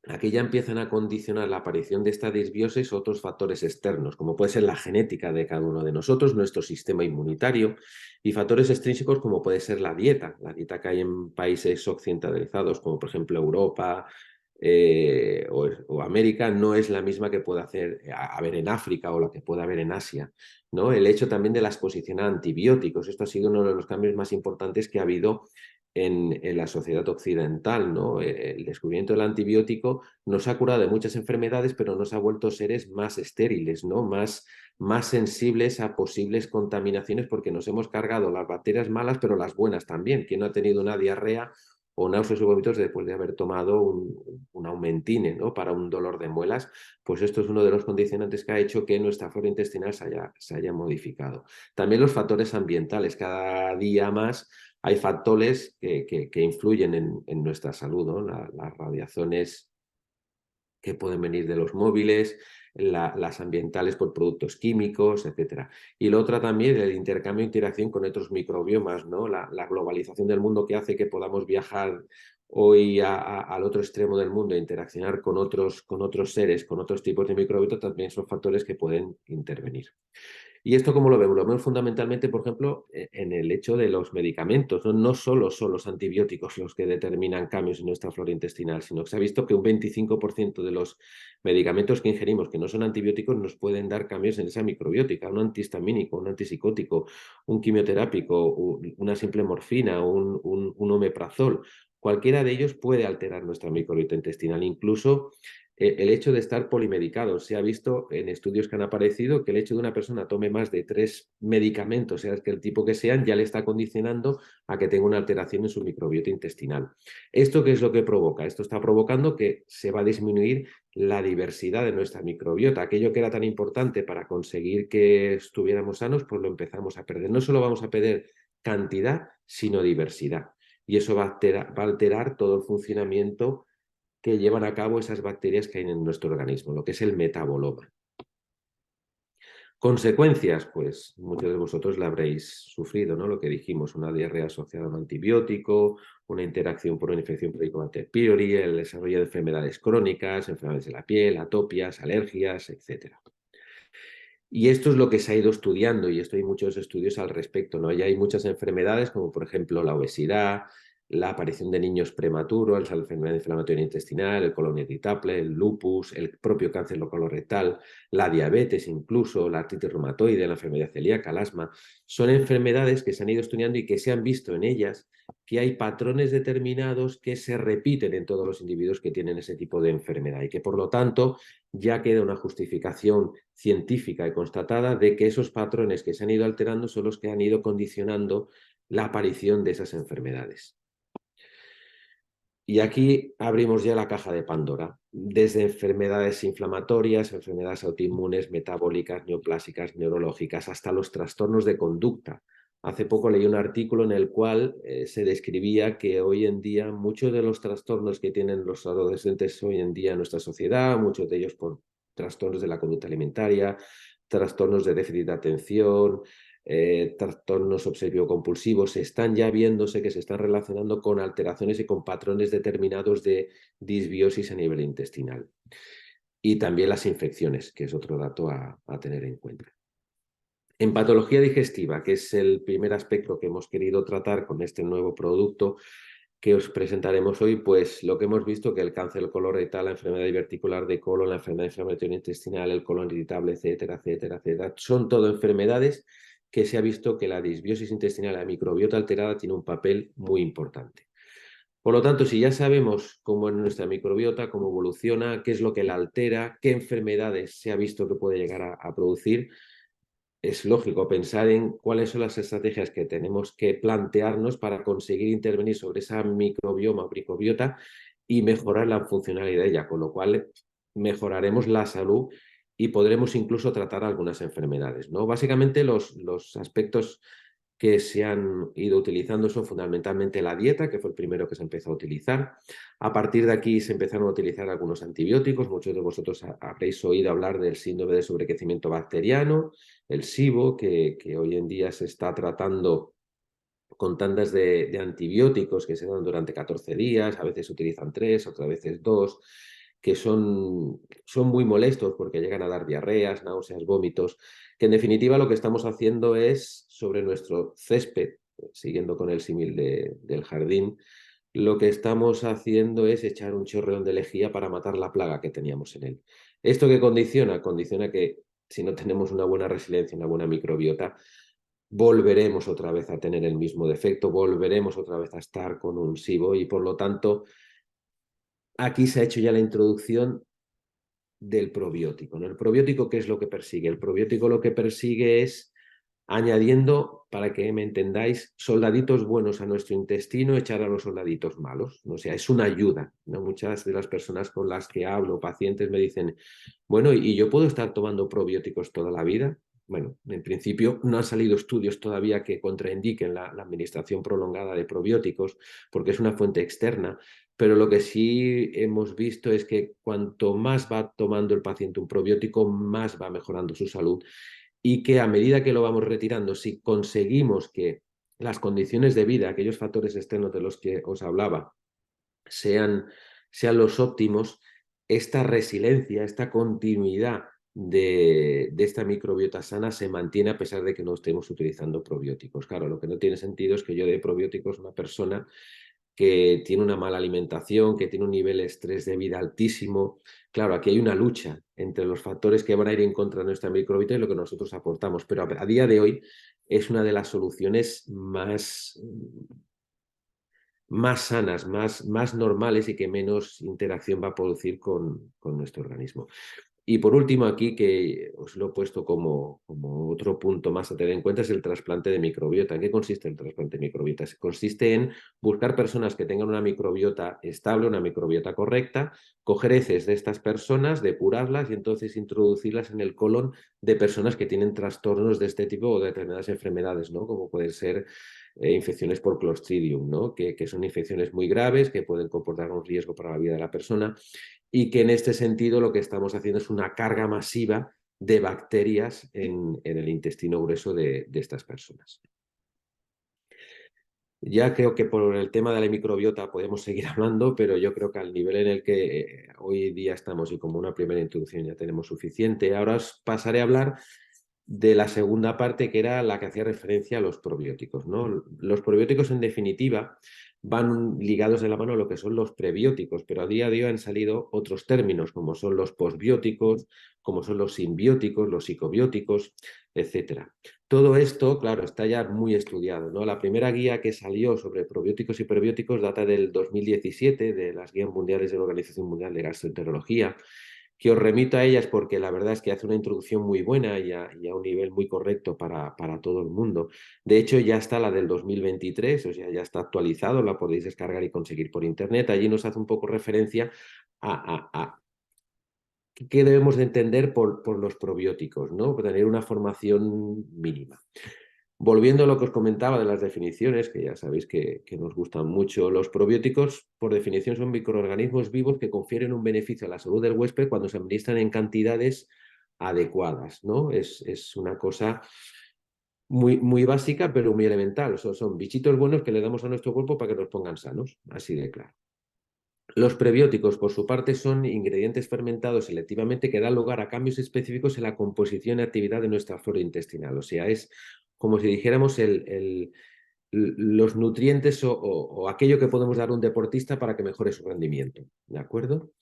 aquí ya empiezan a condicionar la aparición de esta disbiosis otros factores externos, como puede ser la genética de cada uno de nosotros, nuestro sistema inmunitario, y factores extrínsecos como puede ser la dieta que hay en países occidentalizados, como por ejemplo Europa, o América, no es la misma que puede haber en África, o la que puede haber en Asia, ¿no? El hecho también de la exposición a antibióticos, esto ha sido uno de los cambios más importantes que ha habido en la sociedad occidental, ¿no? El descubrimiento del antibiótico nos ha curado de muchas enfermedades, pero nos ha vuelto seres más estériles, ¿no? Más sensibles a posibles contaminaciones, porque nos hemos cargado las bacterias malas, pero las buenas también. ¿Quién no ha tenido una diarrea o náuseas o vómitos después de haber tomado un aumentine, ¿no? Para un dolor de muelas? Pues esto es uno de los condicionantes que ha hecho que nuestra flora intestinal se haya modificado. También los factores ambientales. Cada día más hay factores que influyen en nuestra salud, ¿no? Las radiaciones que pueden venir de los móviles, las ambientales por productos químicos, etc. Y lo otro también, el intercambio e interacción con otros microbiomas, ¿no? La globalización del mundo, que hace que podamos viajar hoy al otro extremo del mundo e interaccionar con otros seres, con otros tipos de microbiota, también son factores que pueden intervenir. ¿Y esto cómo lo vemos? Lo vemos fundamentalmente, por ejemplo, en el hecho de los medicamentos. No solo son los antibióticos los que determinan cambios en nuestra flora intestinal, sino que se ha visto que un 25% de los medicamentos que ingerimos que no son antibióticos nos pueden dar cambios en esa microbiótica. Un antihistamínico, un antipsicótico, un quimioterápico, una simple morfina, un omeprazol. Cualquiera de ellos puede alterar nuestra microbiota intestinal. Incluso el hecho de estar polimedicado. Se ha visto en estudios que han aparecido que el hecho de una persona tome más de 3 medicamentos, sea que el tipo que sean, ya le está condicionando a que tenga una alteración en su microbiota intestinal. ¿Esto qué es lo que provoca? Esto está provocando que se va a disminuir la diversidad de nuestra microbiota. Aquello que era tan importante para conseguir que estuviéramos sanos, pues lo empezamos a perder. No solo vamos a perder cantidad, sino diversidad. Y eso va a alterar todo el funcionamiento que llevan a cabo esas bacterias que hay en nuestro organismo, lo que es el metaboloma. Consecuencias, pues muchos de vosotros la habréis sufrido, ¿no? Lo que dijimos, una diarrea asociada a un antibiótico, una interacción por una infección por Helicobacter pylori, el desarrollo de enfermedades crónicas, enfermedades de la piel, atopias, alergias, etcétera. Y esto es lo que se ha ido estudiando y esto hay muchos estudios al respecto, ¿no? Ya hay muchas enfermedades como por ejemplo la obesidad, la aparición de niños prematuros, la enfermedad inflamatoria intestinal, el colon irritable, el lupus, el propio cáncer colorectal, la diabetes incluso, la artritis reumatoide, la enfermedad celíaca, el asma. Son enfermedades que se han ido estudiando y que se han visto en ellas que hay patrones determinados que se repiten en todos los individuos que tienen ese tipo de enfermedad y que por lo tanto ya queda una justificación científica y constatada de que esos patrones que se han ido alterando son los que han ido condicionando la aparición de esas enfermedades. Y aquí abrimos ya la caja de Pandora, desde enfermedades inflamatorias, enfermedades autoinmunes, metabólicas, neoplásicas, neurológicas, hasta los trastornos de conducta. Hace poco leí un artículo en el cual se describía que hoy en día muchos de los trastornos que tienen los adolescentes hoy en día en nuestra sociedad, muchos de ellos por trastornos de la conducta alimentaria, trastornos de déficit de atención, trastornos obsesivo-compulsivos, están ya viéndose que se están relacionando con alteraciones y con patrones determinados de disbiosis a nivel intestinal. Y también las infecciones, que es otro dato a tener en cuenta. En patología digestiva, que es el primer aspecto que hemos querido tratar con este nuevo producto que os presentaremos hoy, pues lo que hemos visto que el cáncer colorectal, la enfermedad diverticular de colon, la enfermedad inflamatoria intestinal, el colon irritable, etcétera, etcétera, etcétera, son todo enfermedades que se ha visto que la disbiosis intestinal, la microbiota alterada, tiene un papel muy importante. Por lo tanto, si ya sabemos cómo es nuestra microbiota, cómo evoluciona, qué es lo que la altera, qué enfermedades se ha visto que puede llegar a producir, es lógico pensar en cuáles son las estrategias que tenemos que plantearnos para conseguir intervenir sobre esa microbioma o microbiota y mejorar la funcionalidad de ella, con lo cual mejoraremos la salud y podremos incluso tratar algunas enfermedades, ¿no? Básicamente los aspectos que se han ido utilizando son fundamentalmente la dieta, que fue el primero que se empezó a utilizar. A partir de aquí se empezaron a utilizar algunos antibióticos. Muchos de vosotros habréis oído hablar del síndrome de sobrecrecimiento bacteriano, el SIBO, que hoy en día se está tratando con tandas de antibióticos que se dan durante 14 días, a veces se utilizan 3, otras veces 2, que son muy molestos porque llegan a dar diarreas, náuseas, vómitos, que en definitiva lo que estamos haciendo es sobre nuestro césped, siguiendo con el símil del jardín, lo que estamos haciendo es echar un chorreón de lejía para matar la plaga que teníamos en él. ¿Esto qué condiciona? Condiciona que si no tenemos una buena resiliencia, una buena microbiota, volveremos otra vez a tener el mismo defecto, volveremos otra vez a estar con un SIBO y por lo tanto aquí se ha hecho ya la introducción del probiótico, ¿no? El probiótico, ¿qué es lo que persigue? El probiótico lo que persigue es añadiendo, para que me entendáis, soldaditos buenos a nuestro intestino, echar a los soldaditos malos, ¿no? O sea, es una ayuda, ¿no? Muchas de las personas con las que hablo, pacientes, me dicen, bueno, ¿y yo puedo estar tomando probióticos toda la vida? Bueno, en principio no han salido estudios todavía que contraindiquen la administración prolongada de probióticos, porque es una fuente externa, pero lo que sí hemos visto es que cuanto más va tomando el paciente un probiótico, más va mejorando su salud y que a medida que lo vamos retirando, si conseguimos que las condiciones de vida, aquellos factores externos de los que os hablaba, sean los óptimos, esta resiliencia, esta continuidad de esta microbiota sana se mantiene a pesar de que no estemos utilizando probióticos. Claro, lo que no tiene sentido es que yo dé probióticos a una persona que tiene una mala alimentación, que tiene un nivel de estrés de vida altísimo. Claro, aquí hay una lucha entre los factores que van a ir en contra de nuestra microbiota y lo que nosotros aportamos, pero a día de hoy es una de las soluciones más sanas, más normales y que menos interacción va a producir con nuestro organismo. Y por último, aquí que os lo he puesto como otro punto más a tener en cuenta es el trasplante de microbiota. ¿En qué consiste el trasplante de microbiota? Consiste en buscar personas que tengan una microbiota estable, una microbiota correcta, coger heces de estas personas, depurarlas y entonces introducirlas en el colon de personas que tienen trastornos de este tipo o de determinadas enfermedades, ¿no? Como pueden ser infecciones por Clostridium, ¿no? Que son infecciones muy graves, que pueden comportar un riesgo para la vida de la persona y que en este sentido lo que estamos haciendo es una carga masiva de bacterias en el intestino grueso de estas personas. Ya creo que por el tema de la microbiota podemos seguir hablando, pero yo creo que al nivel en el que hoy día estamos y como una primera introducción ya tenemos suficiente. Ahora os pasaré a hablar de la segunda parte, que era la que hacía referencia a los probióticos, ¿no? Los probióticos, en definitiva, van ligados de la mano a lo que son los prebióticos, pero a día de hoy han salido otros términos, como son los posbióticos, como son los simbióticos, los psicobióticos, etcétera. Todo esto, claro, está ya muy estudiado, ¿no? La primera guía que salió sobre probióticos y prebióticos data del 2017, de las guías mundiales de la Organización Mundial de Gastroenterología, que os remito a ellas porque la verdad es que hace una introducción muy buena y a un nivel muy correcto para todo el mundo. De hecho, ya está la del 2023, o sea, ya está actualizado, la podéis descargar y conseguir por internet. Allí nos hace un poco referencia a qué debemos de entender por los probióticos, ¿no? Tener una formación mínima. Volviendo a lo que os comentaba de las definiciones, que ya sabéis que nos gustan mucho, los probióticos, por definición, son microorganismos vivos que confieren un beneficio a la salud del huésped cuando se administran en cantidades adecuadas, ¿no? Es una cosa muy básica, pero muy elemental. Son bichitos buenos que le damos a nuestro cuerpo para que nos pongan sanos, así de claro. Los prebióticos, por su parte, son ingredientes fermentados selectivamente que dan lugar a cambios específicos en la composición y actividad de nuestra flora intestinal. O sea, es como si dijéramos los nutrientes o aquello que podemos dar a un deportista para que mejore su rendimiento. ¿De acuerdo?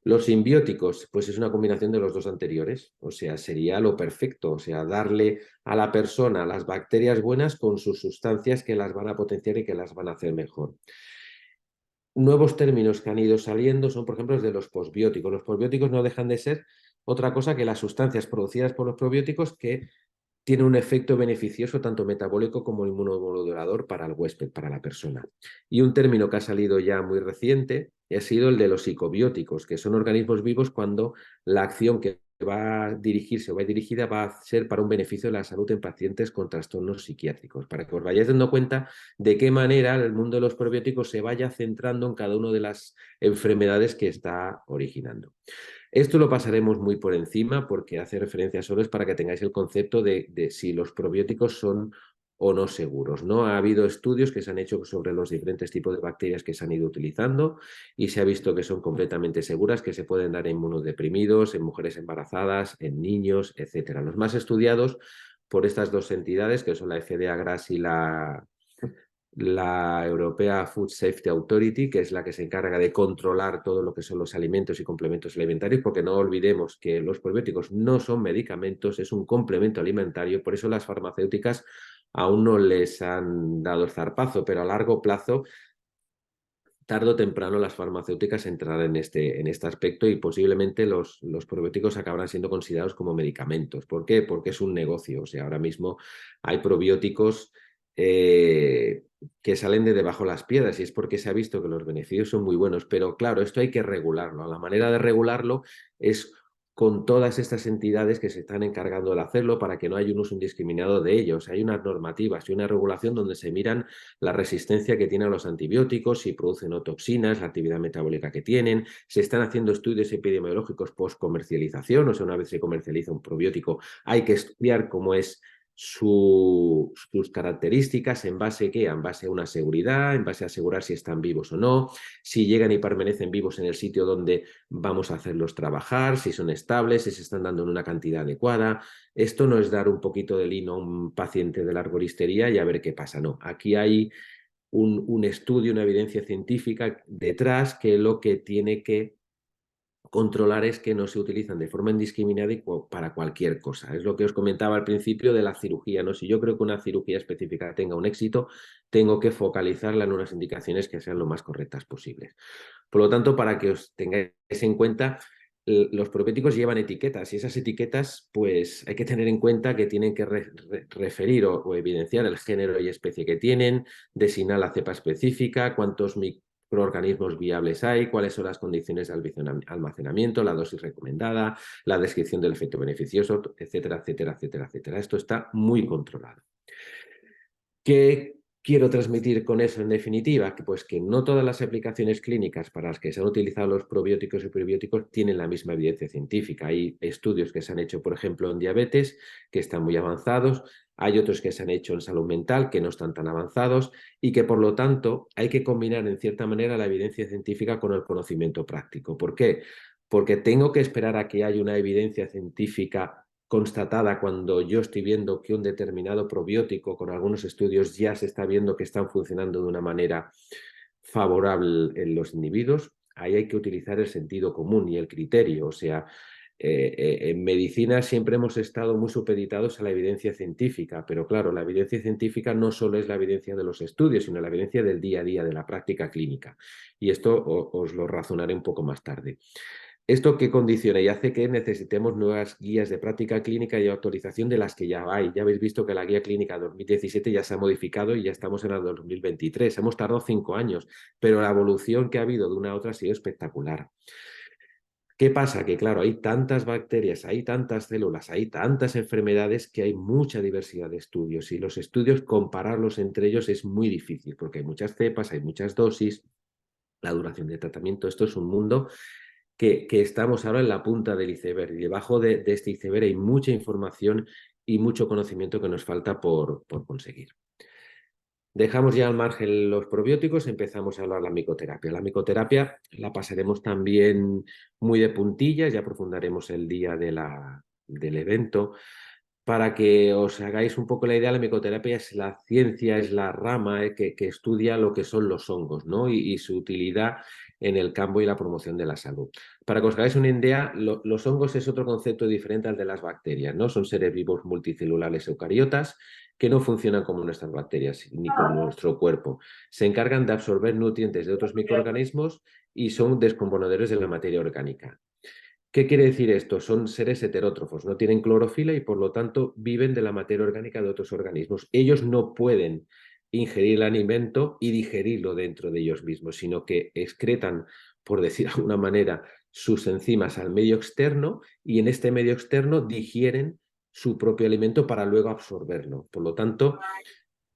Los simbióticos, pues es una combinación de los dos anteriores. O sea, sería lo perfecto. O sea, darle a la persona las bacterias buenas con sus sustancias que las van a potenciar y que las van a hacer mejor. Nuevos términos que han ido saliendo son, por ejemplo, los de los posbióticos. Los posbióticos no dejan de ser otra cosa que las sustancias producidas por los probióticos que tienen un efecto beneficioso tanto metabólico como inmunomodulador para el huésped, para la persona. Y un término que ha salido ya muy reciente ha sido el de los psicobióticos, que son organismos vivos cuando la acción que va a dirigirse o va dirigida va a ser para un beneficio de la salud en pacientes con trastornos psiquiátricos, para que os vayáis dando cuenta de qué manera el mundo de los probióticos se vaya centrando en cada una de las enfermedades que está originando. Esto lo pasaremos muy por encima porque hace referencia solo es para que tengáis el concepto de si los probióticos son o no seguros, ¿no? Ha habido estudios que se han hecho sobre los diferentes tipos de bacterias que se han ido utilizando y se ha visto que son completamente seguras, que se pueden dar en inmunodeprimidos, en mujeres embarazadas, en niños, etcétera. Los más estudiados por estas dos entidades, que son la FDA-GRAS y la Europea Food Safety Authority, que es la que se encarga de controlar todo lo que son los alimentos y complementos alimentarios, porque no olvidemos que los probióticos no son medicamentos, es un complemento alimentario, por eso las farmacéuticas aún no les han dado el zarpazo, pero a largo plazo, tarde o temprano, las farmacéuticas entrarán en este aspecto y posiblemente los probióticos acabarán siendo considerados como medicamentos. ¿Por qué? Porque es un negocio. O sea, ahora mismo hay probióticos que salen de debajo de las piedras y es porque se ha visto que los beneficios son muy buenos. Pero claro, esto hay que regularlo. La manera de regularlo es con todas estas entidades que se están encargando de hacerlo para que no haya un uso indiscriminado de ellos. Hay unas normativas y una regulación donde se miran la resistencia que tienen a los antibióticos, si producen o toxinas, la actividad metabólica que tienen. Se están haciendo estudios epidemiológicos post-comercialización, o sea, una vez se comercializa un probiótico, hay que estudiar cómo es sus características, en base a qué, en base a una seguridad, en base a asegurar si están vivos o no, si llegan y permanecen vivos en el sitio donde vamos a hacerlos trabajar, si son estables, si se están dando en una cantidad adecuada. Esto no es dar un poquito de lino a un paciente de la arboristería y a ver qué pasa, no. Aquí hay un estudio, una evidencia científica detrás que lo que tiene que controlar es que no se utilizan de forma indiscriminada y para cualquier cosa. Es lo que os comentaba al principio de la cirugía, ¿no? Si yo creo que una cirugía específica tenga un éxito, tengo que focalizarla en unas indicaciones que sean lo más correctas posibles. Por lo tanto, para que os tengáis en cuenta, los probióticos llevan etiquetas y esas etiquetas, pues hay que tener en cuenta que tienen que referir o evidenciar el género y especie que tienen, designar la cepa específica, cuántos microorganismos viables hay, cuáles son las condiciones de almacenamiento, la dosis recomendada, la descripción del efecto beneficioso, etcétera, etcétera, etcétera, etcétera. Esto está muy controlado. ¿Qué quiero transmitir con eso en definitiva? Pues que no todas las aplicaciones clínicas para las que se han utilizado los probióticos y prebióticos tienen la misma evidencia científica. Hay estudios que se han hecho, por ejemplo, en diabetes, que están muy avanzados. Hay otros que se han hecho en salud mental, que no están tan avanzados y que, por lo tanto, hay que combinar, en cierta manera, la evidencia científica con el conocimiento práctico. ¿Por qué? Porque tengo que esperar a que haya una evidencia científica constatada cuando yo estoy viendo que un determinado probiótico con algunos estudios ya se está viendo que están funcionando de una manera favorable en los individuos. Ahí hay que utilizar el sentido común y el criterio. O sea, en medicina siempre hemos estado muy supeditados a la evidencia científica, pero claro, la evidencia científica no solo es la evidencia de los estudios, sino la evidencia del día a día, de la práctica clínica. Y esto os lo razonaré un poco más tarde. ¿Esto qué condiciona y hace que necesitemos nuevas guías de práctica clínica y autorización de las que ya hay? Ya habéis visto que la guía clínica 2017 ya se ha modificado y ya estamos en el 2023. Hemos tardado 5 años, pero la evolución que ha habido de una a otra ha sido espectacular. ¿Qué pasa? Que claro, hay tantas bacterias, hay tantas células, hay tantas enfermedades que hay mucha diversidad de estudios y los estudios, compararlos entre ellos es muy difícil porque hay muchas cepas, hay muchas dosis, la duración de tratamiento. Esto es un mundo que estamos ahora en la punta del iceberg y debajo de este iceberg hay mucha información y mucho conocimiento que nos falta por conseguir. Dejamos ya al margen los probióticos, empezamos a hablar de la micoterapia. La micoterapia la pasaremos también muy de puntillas, ya aprofundaremos el día del evento. Para que os hagáis un poco la idea, la micoterapia es la ciencia, es la rama que estudia lo que son los hongos, ¿no? Y su utilidad en el campo y la promoción de la salud. Para que os hagáis una idea, los hongos es otro concepto diferente al de las bacterias, ¿no? Son seres vivos multicelulares eucariotas que no funcionan como nuestras bacterias ni como nuestro cuerpo. Se encargan de absorber nutrientes de otros microorganismos y son descomponedores de la materia orgánica. ¿Qué quiere decir esto? Son seres heterótrofos, no tienen clorofila y por lo tanto viven de la materia orgánica de otros organismos. Ellos no pueden ingerir el alimento y digerirlo dentro de ellos mismos, sino que excretan, por decir de alguna manera, sus enzimas al medio externo y en este medio externo digieren su propio alimento para luego absorberlo. Por lo tanto,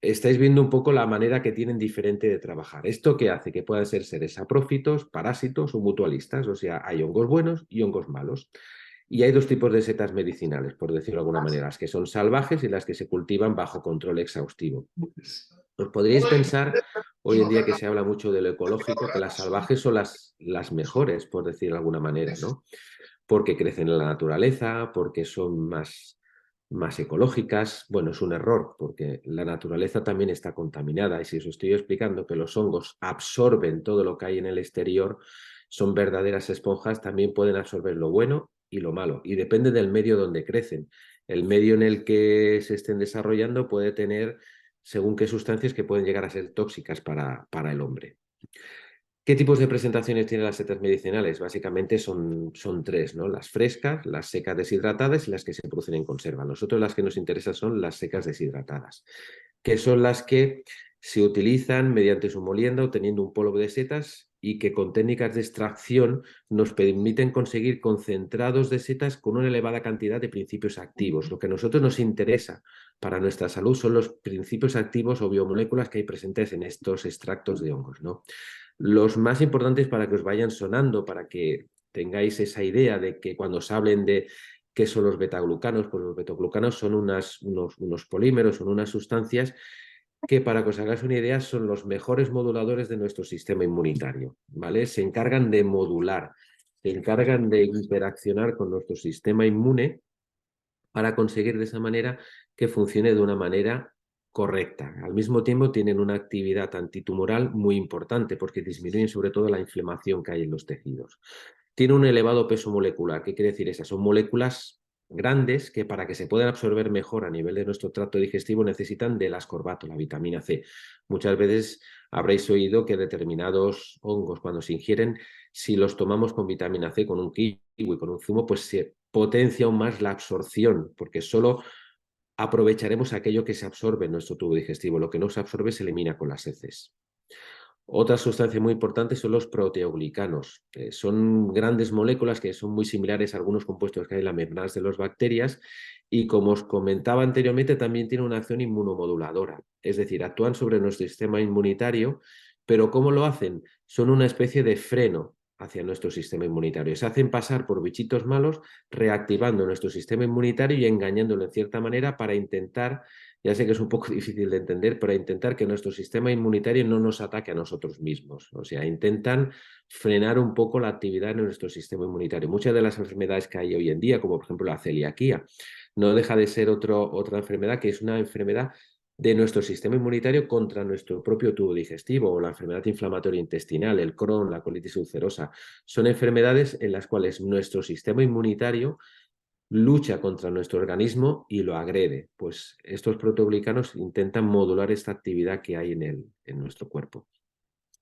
estáis viendo un poco la manera que tienen diferente de trabajar. ¿Esto qué hace? Que puedan ser seres saprófitos, parásitos o mutualistas, o sea, hay hongos buenos y hongos malos. Y hay dos tipos de setas medicinales, por decirlo de alguna manera, las que son salvajes y las que se cultivan bajo control exhaustivo. Os podríais pensar, hoy en día que se habla mucho de lo ecológico, que las salvajes son las mejores, por decirlo de alguna manera, ¿no? Porque crecen en la naturaleza, porque son más ecológicas. Bueno, es un error, porque la naturaleza también está contaminada y si os estoy explicando que los hongos absorben todo lo que hay en el exterior, son verdaderas esponjas, también pueden absorber lo bueno y lo malo y depende del medio donde crecen. El medio en el que se estén desarrollando puede tener según qué sustancias que pueden llegar a ser tóxicas para el hombre. ¿Qué tipos de presentaciones tienen las setas medicinales? Básicamente son tres, ¿no? Las frescas, las secas deshidratadas y las que se producen en conserva. Nosotros las que nos interesan son las secas deshidratadas, que son las que se utilizan mediante su molienda obteniendo un polvo de setas y que con técnicas de extracción nos permiten conseguir concentrados de setas con una elevada cantidad de principios activos. Lo que a nosotros nos interesa para nuestra salud son los principios activos o biomoléculas que hay presentes en estos extractos de hongos, ¿no? Los más importantes para que os vayan sonando, para que tengáis esa idea de que cuando os hablen de qué son los betaglucanos, pues los betaglucanos son unos polímeros, son unas sustancias que, para que os hagáis una idea, son los mejores moduladores de nuestro sistema inmunitario, ¿vale? Se encargan de modular, se encargan de interaccionar con nuestro sistema inmune para conseguir de esa manera que funcione de una manera correcta. Al mismo tiempo tienen una actividad antitumoral muy importante porque disminuyen sobre todo la inflamación que hay en los tejidos. Tiene un elevado peso molecular. ¿Qué quiere decir eso? Son moléculas grandes que para que se puedan absorber mejor a nivel de nuestro tracto digestivo necesitan del ascorbato, la vitamina C. Muchas veces habréis oído que determinados hongos cuando se ingieren, si los tomamos con vitamina C, con un kiwi, con un zumo, pues se potencia aún más la absorción, porque solo aprovecharemos aquello que se absorbe en nuestro tubo digestivo. Lo que no se absorbe se elimina con las heces. Otra sustancia muy importante son los proteoglicanos. Son grandes moléculas que son muy similares a algunos compuestos que hay en las membranas de las bacterias y, como os comentaba anteriormente, también tienen una acción inmunomoduladora. Es decir, actúan sobre nuestro sistema inmunitario, pero ¿cómo lo hacen? Son una especie de freno hacia nuestro sistema inmunitario. Se hacen pasar por bichitos malos, reactivando nuestro sistema inmunitario y engañándolo en cierta manera para intentar, ya sé que es un poco difícil de entender, pero intentar que nuestro sistema inmunitario no nos ataque a nosotros mismos. O sea, intentan frenar un poco la actividad en nuestro sistema inmunitario. Muchas de las enfermedades que hay hoy en día, como por ejemplo la celiaquía, no deja de ser otra enfermedad que es una enfermedad de nuestro sistema inmunitario contra nuestro propio tubo digestivo, o la enfermedad inflamatoria intestinal, el Crohn, la colitis ulcerosa. Son enfermedades en las cuales nuestro sistema inmunitario lucha contra nuestro organismo y lo agrede. Pues estos proteoglicanos intentan modular esta actividad que hay en nuestro cuerpo.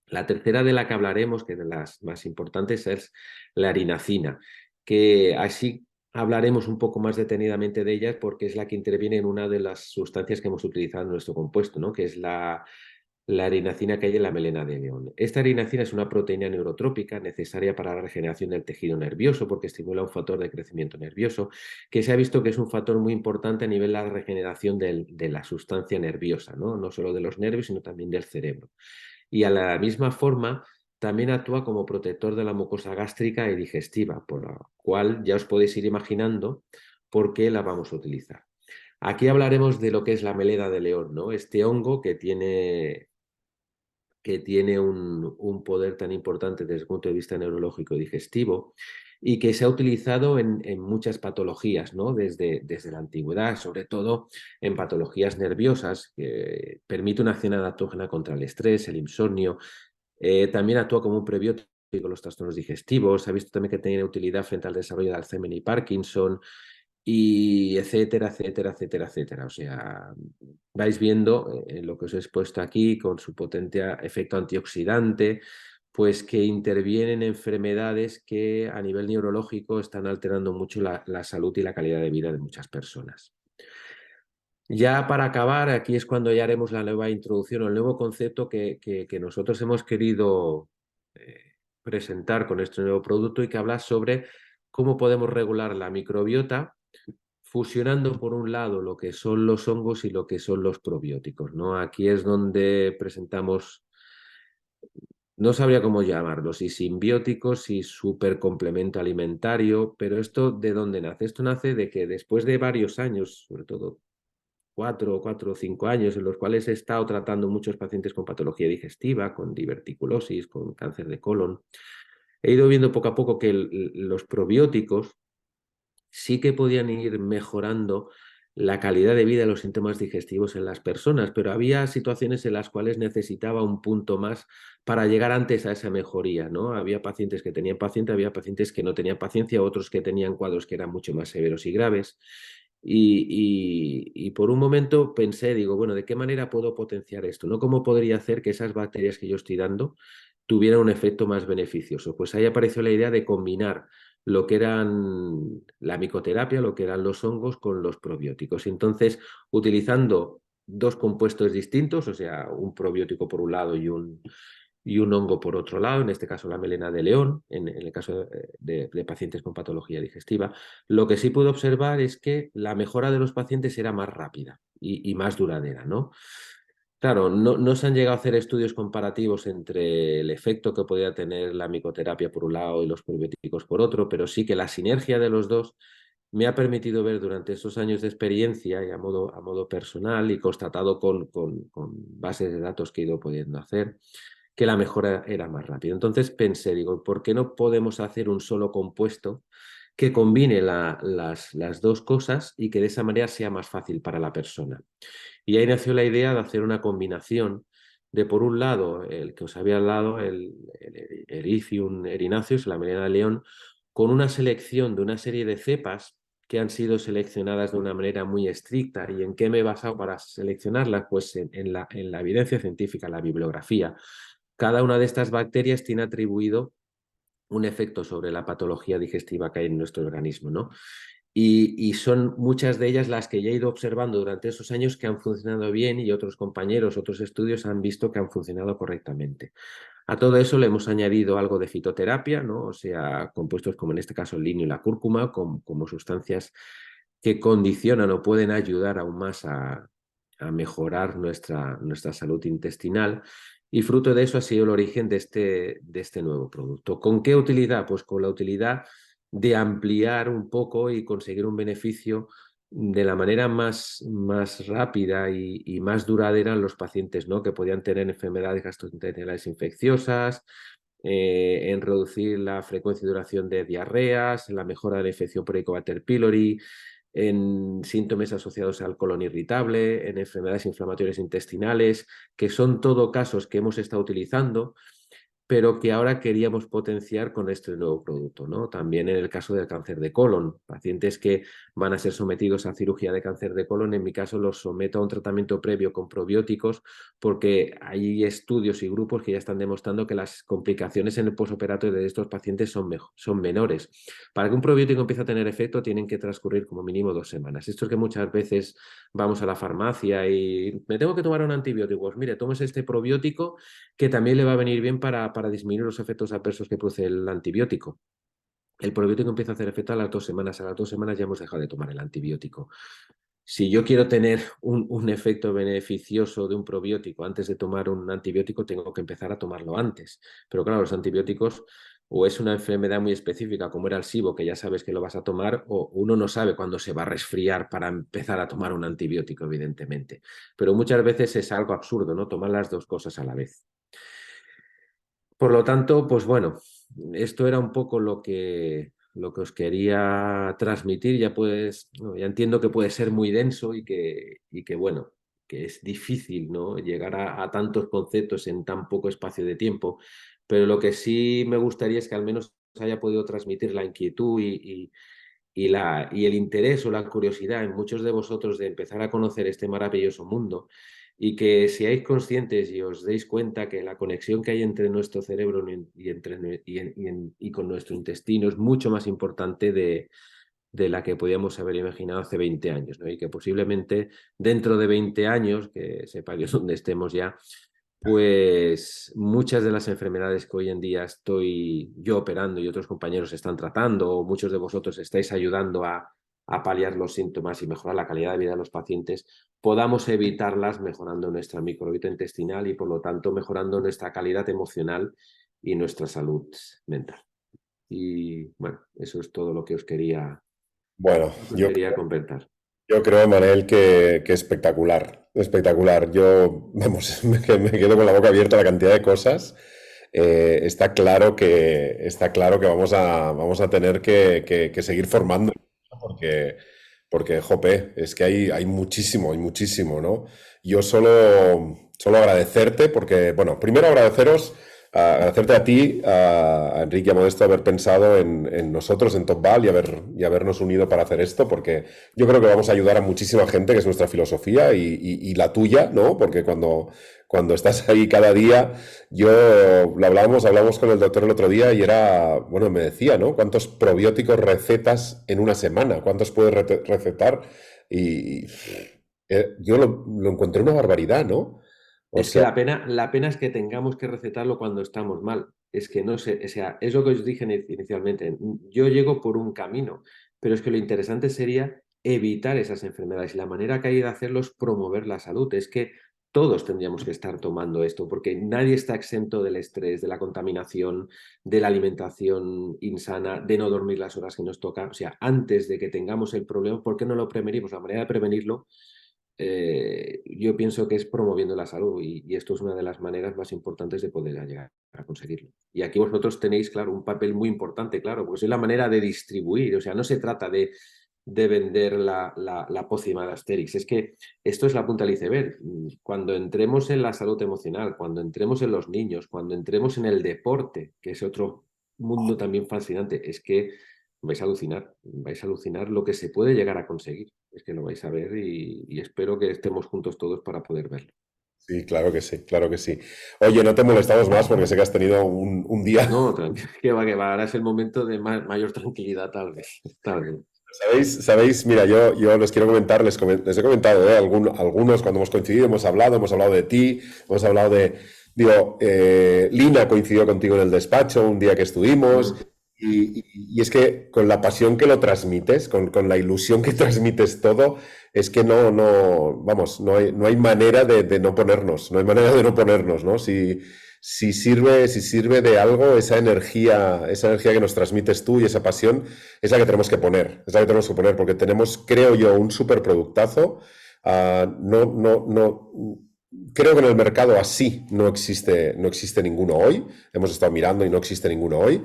La tercera de la que hablaremos, que es de las más importantes, es la harinacina, que así hablaremos un poco más detenidamente de ella porque es la que interviene en una de las sustancias que hemos utilizado en nuestro compuesto, ¿no? Que es la harinacina que hay en la melena de león. Esta harinacina es una proteína neurotrópica necesaria para la regeneración del tejido nervioso porque estimula un factor de crecimiento nervioso, que se ha visto que es un factor muy importante a nivel de la regeneración de la sustancia nerviosa, ¿no? No solo de los nervios, sino también del cerebro. Y a la misma forma también actúa como protector de la mucosa gástrica y digestiva, por la cual ya os podéis ir imaginando por qué la vamos a utilizar. Aquí hablaremos de lo que es la melena de león, ¿no? Este hongo que tiene un poder tan importante desde el punto de vista neurológico y digestivo, y que se ha utilizado en muchas patologías, ¿no? Desde la antigüedad, sobre todo en patologías nerviosas, que permite una acción adaptógena contra el estrés, el insomnio. También actúa como un prebiótico en los trastornos digestivos. Se ha visto también que tiene utilidad frente al desarrollo de Alzheimer y Parkinson, y etcétera, etcétera, etcétera, etcétera. O sea, vais viendo lo que os he expuesto aquí con su potente efecto antioxidante, pues que intervienen en enfermedades que a nivel neurológico están alterando mucho la salud y la calidad de vida de muchas personas. Ya para acabar, aquí es cuando ya haremos la nueva introducción o el nuevo concepto que nosotros hemos querido presentar con este nuevo producto y que habla sobre cómo podemos regular la microbiota fusionando por un lado lo que son los hongos y lo que son los probióticos, ¿no? Aquí es donde presentamos, no sabría cómo llamarlo, si simbióticos, si supercomplemento alimentario, pero ¿esto de dónde nace? Esto nace de que después de varios años, sobre todo 4 o 5 años, en los cuales he estado tratando muchos pacientes con patología digestiva, con diverticulosis, con cáncer de colon, he ido viendo poco a poco que los probióticos sí que podían ir mejorando la calidad de vida y los síntomas digestivos en las personas, pero había situaciones en las cuales necesitaba un punto más para llegar antes a esa mejoría, ¿no? Había pacientes que tenían paciencia, había pacientes que no tenían paciencia, otros que tenían cuadros que eran mucho más severos y graves. Y por un momento pensé, digo, bueno, ¿de qué manera puedo potenciar esto? ¿No? ¿Cómo podría hacer que esas bacterias que yo estoy dando tuvieran un efecto más beneficioso? Pues ahí apareció la idea de combinar lo que eran la micoterapia, lo que eran los hongos con los probióticos. Entonces, utilizando dos compuestos distintos, o sea, un probiótico por un lado y un hongo por otro lado, en este caso la melena de león, en el caso de pacientes con patología digestiva, lo que sí puedo observar es que la mejora de los pacientes era más rápida y más duradera, ¿no? Claro, no se han llegado a hacer estudios comparativos entre el efecto que podía tener la micoterapia por un lado y los probióticos por otro, pero sí que la sinergia de los dos me ha permitido ver durante esos años de experiencia y a modo personal y constatado con bases de datos que he ido pudiendo hacer, que la mejora era más rápida. Entonces pensé, digo, ¿por qué no podemos hacer un solo compuesto que combine las dos cosas y que de esa manera sea más fácil para la persona? Y ahí nació la idea de hacer una combinación de, por un lado, el que os había hablado, el Erythricum erinaceus, la melena de león, con una selección de una serie de cepas que han sido seleccionadas de una manera muy estricta. ¿Y en qué me he basado para seleccionarlas? Pues en la evidencia científica, la bibliografía. Cada una de estas bacterias tiene atribuido un efecto sobre la patología digestiva que hay en nuestro organismo, ¿no? y son muchas de ellas las que ya he ido observando durante esos años que han funcionado bien y otros compañeros, otros estudios han visto que han funcionado correctamente. A todo eso le hemos añadido algo de fitoterapia, ¿no? O sea, compuestos como en este caso el linio y la cúrcuma, como sustancias que condicionan o pueden ayudar aún más a mejorar nuestra salud intestinal. Y fruto de eso ha sido el origen de este nuevo producto. ¿Con qué utilidad? Pues con la utilidad de ampliar un poco y conseguir un beneficio de la manera más rápida y más duradera en los pacientes, ¿no? Que podían tener enfermedades gastrointestinales infecciosas, en reducir la frecuencia y duración de diarreas, en la mejora de la infección por Helicobacter pylori, en síntomas asociados al colon irritable, en enfermedades inflamatorias intestinales, que son todo casos que hemos estado utilizando, pero que ahora queríamos potenciar con este nuevo producto, ¿no? También en el caso del cáncer de colon, pacientes que van a ser sometidos a cirugía de cáncer de colon, en mi caso los someto a un tratamiento previo con probióticos porque hay estudios y grupos que ya están demostrando que las complicaciones en el posoperatorio de estos pacientes son menores. Para que un probiótico empiece a tener efecto tienen que transcurrir como mínimo 2 semanas. Esto es que muchas veces vamos a la farmacia y me tengo que tomar un antibiótico. Pues mire, tomes este probiótico que también le va a venir bien para disminuir los efectos adversos que produce el antibiótico. El probiótico empieza a hacer efecto a las 2 semanas. A las 2 semanas ya hemos dejado de tomar el antibiótico. Si yo quiero tener un efecto beneficioso de un probiótico antes de tomar un antibiótico, tengo que empezar a tomarlo antes. Pero claro, los antibióticos o es una enfermedad muy específica, como era el SIBO, que ya sabes que lo vas a tomar, o uno no sabe cuándo se va a resfriar para empezar a tomar un antibiótico, evidentemente. Pero muchas veces es algo absurdo, ¿no? Tomar las dos cosas a la vez. Por lo tanto, pues bueno, esto era un poco lo que os quería transmitir. Ya pues, no, ya entiendo que puede ser muy denso y que bueno, que es difícil, ¿no? Llegar a tantos conceptos en tan poco espacio de tiempo. Pero lo que sí me gustaría es que al menos haya podido transmitir la inquietud y el interés o la curiosidad en muchos de vosotros de empezar a conocer este maravilloso mundo y que seáis conscientes y os deis cuenta que la conexión que hay entre nuestro cerebro y con nuestro intestino es mucho más importante de la que podíamos haber imaginado hace 20 años, ¿no? Y que posiblemente dentro de 20 años, que sepa Dios dónde estemos ya, pues muchas de las enfermedades que hoy en día estoy yo operando y otros compañeros están tratando, o muchos de vosotros estáis ayudando a paliar los síntomas y mejorar la calidad de vida de los pacientes, podamos evitarlas mejorando nuestra microbiota intestinal y por lo tanto mejorando nuestra calidad emocional y nuestra salud mental. Y bueno, eso es todo lo que os quería, Bueno, lo que os quería comentar. yo creo, Manel, que espectacular, espectacular. Yo, vamos, me quedo con la boca abierta la cantidad de cosas. Está claro que vamos a tener que seguir formando porque, jope, es que hay muchísimo, ¿no? Yo solo agradecerte porque, bueno, primero agradecerte a ti, a Enrique y a Modesto, haber pensado en nosotros, en Topval y habernos unido para hacer esto, porque yo creo que vamos a ayudar a muchísima gente, que es nuestra filosofía y la tuya, ¿no? Porque cuando estás ahí cada día, hablamos con el doctor el otro día y bueno, me decía, ¿no? ¿Cuántos probióticos recetas en una semana? ¿Cuántos puedes recetar? Y yo lo encontré una barbaridad, ¿no? O Es que sea, la pena es que tengamos que recetarlo cuando estamos mal. Es que no sé, o sea, es lo que os dije inicialmente. Yo llego por un camino, pero es que lo interesante sería evitar esas enfermedades. Y la manera que hay de hacerlo es promover la salud. Es que todos tendríamos que estar tomando esto, porque nadie está exento del estrés, de la contaminación, de la alimentación insana, de no dormir las horas que nos toca. O sea, antes de que tengamos el problema, ¿por qué no lo prevenimos? La manera de prevenirlo yo pienso que es promoviendo la salud y esto es una de las maneras más importantes de poder llegar a conseguirlo. Y aquí vosotros tenéis, claro, un papel muy importante, claro, porque es la manera de distribuir, o sea, no se trata de vender la pócima de Asterix, es que esto es la punta del iceberg. Cuando entremos en la salud emocional, cuando entremos en los niños, cuando entremos en el deporte, que es otro mundo también fascinante, es que vais a alucinar lo que se puede llegar a conseguir. Es que lo vais a ver y espero que estemos juntos todos para poder verlo. sí, claro que sí, claro que sí. Oye, no te molestamos más porque sé que has tenido un día. No, tranquilo, que va, ahora es el momento de mayor tranquilidad, tal vez, tal vez. ¿Sabéis? Mira, yo les quiero comentar, les he comentado, algunos cuando hemos coincidido, hemos hablado de ti, hemos hablado digo, Lina coincidió contigo en el despacho un día que estuvimos, y es que con la pasión que lo transmites, con la ilusión que transmites todo, es que vamos, no hay manera de no ponernos, no hay manera de no ponernos, ¿no? Si sirve de algo esa energía que nos transmites tú y esa pasión, es la que tenemos que poner, es la que tenemos que poner, porque tenemos, creo yo, un superproductazo. Creo que en el mercado así no existe ninguno hoy. Hemos estado mirando y no existe ninguno hoy.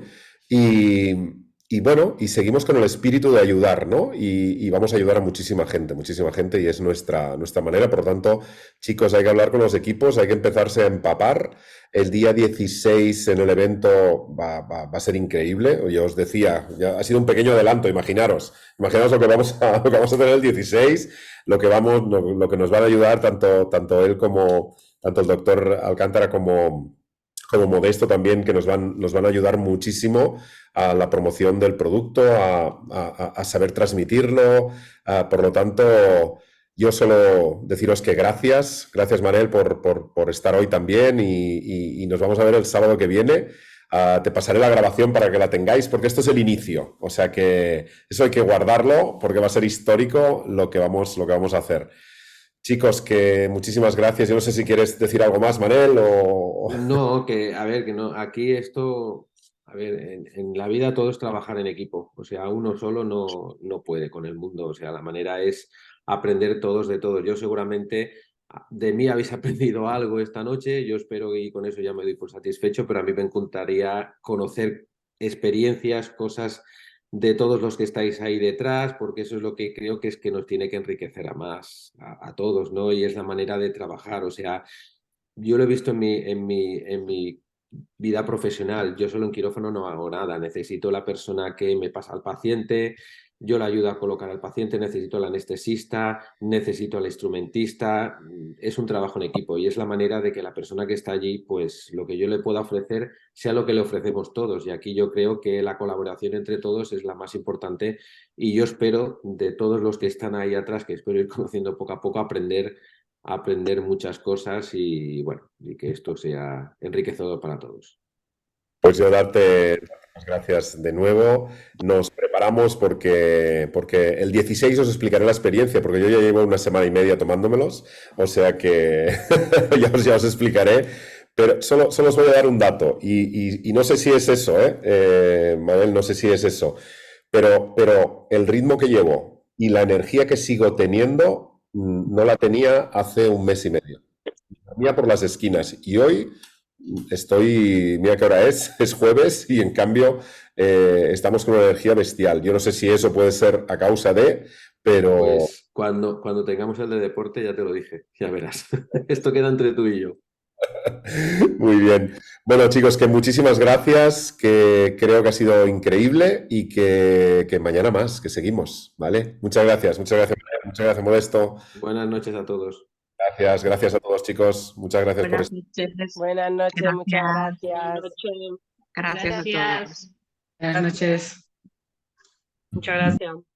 Y bueno, y seguimos con el espíritu de ayudar, ¿no? Y vamos a ayudar a muchísima gente, y es nuestra manera. Por lo tanto, chicos, hay que hablar con los equipos, hay que empezarse a empapar. El día 16 en el evento va a ser increíble. Yo os decía, ya ha sido un pequeño adelanto, imaginaros lo que vamos a tener el 16, lo que nos van a ayudar tanto él tanto el doctor Alcántara como Modesto también, que nos van a ayudar muchísimo a la promoción del producto, a saber transmitirlo. Por lo tanto, yo solo deciros que gracias Manel por estar hoy también, y nos vamos a ver el sábado que viene. Te pasaré la grabación para que la tengáis, porque esto es el inicio, o sea que eso hay que guardarlo porque va a ser histórico lo que vamos a hacer. Chicos, que muchísimas gracias. Yo no sé si quieres decir algo más, Manel, o... No, a ver, que no, aquí esto, a ver, en la vida todo es trabajar en equipo, o sea, uno solo no puede con el mundo, o sea, la manera es aprender todos de todos. Yo seguramente de mí habéis aprendido algo esta noche, yo espero y con eso ya me doy por satisfecho, pero a mí me encantaría conocer experiencias, cosas de todos los que estáis ahí detrás, porque eso es lo que creo que es que nos tiene que enriquecer a más, a todos, ¿no? Y es la manera de trabajar, o sea, yo lo he visto en mi vida profesional. Yo solo en quirófano no hago nada. Necesito la persona que me pasa al paciente, yo la ayudo a colocar al paciente, necesito al anestesista, necesito al instrumentista. Es un trabajo en equipo y es la manera de que la persona que está allí, pues lo que yo le pueda ofrecer sea lo que le ofrecemos todos. Y aquí yo creo que la colaboración entre todos es la más importante, y yo espero de todos los que están ahí atrás, que espero ir conociendo poco a poco, aprender muchas cosas y bueno, y que esto sea enriquecedor para todos. Pues yo darte las gracias de nuevo. Nos preparamos porque el 16 os explicaré la experiencia, porque yo ya llevo una semana y media tomándomelos, o sea que ya os explicaré. Pero solo os voy a dar un dato, y no sé si es eso, Manuel, no sé si es eso, pero el ritmo que llevo y la energía que sigo teniendo, no la tenía hace un mes y medio. Mía por las esquinas. Y hoy mira qué hora es jueves, y en cambio estamos con una energía bestial. Yo no sé si eso puede ser a causa de, pero Pues cuando tengamos el de deporte ya te lo dije, ya verás. Esto queda entre tú y yo. muy bien. Bueno, chicos, que muchísimas gracias, que creo que ha sido increíble, y que mañana más, que seguimos, ¿vale? Muchas gracias, muchas gracias, Modesto. Buenas noches a todos. Gracias a todos, chicos. Muchas gracias por Buenas estar. noches. Buenas noches, muchas Gracias. gracias. Gracias a todos. Buenas noches. Muchas gracias.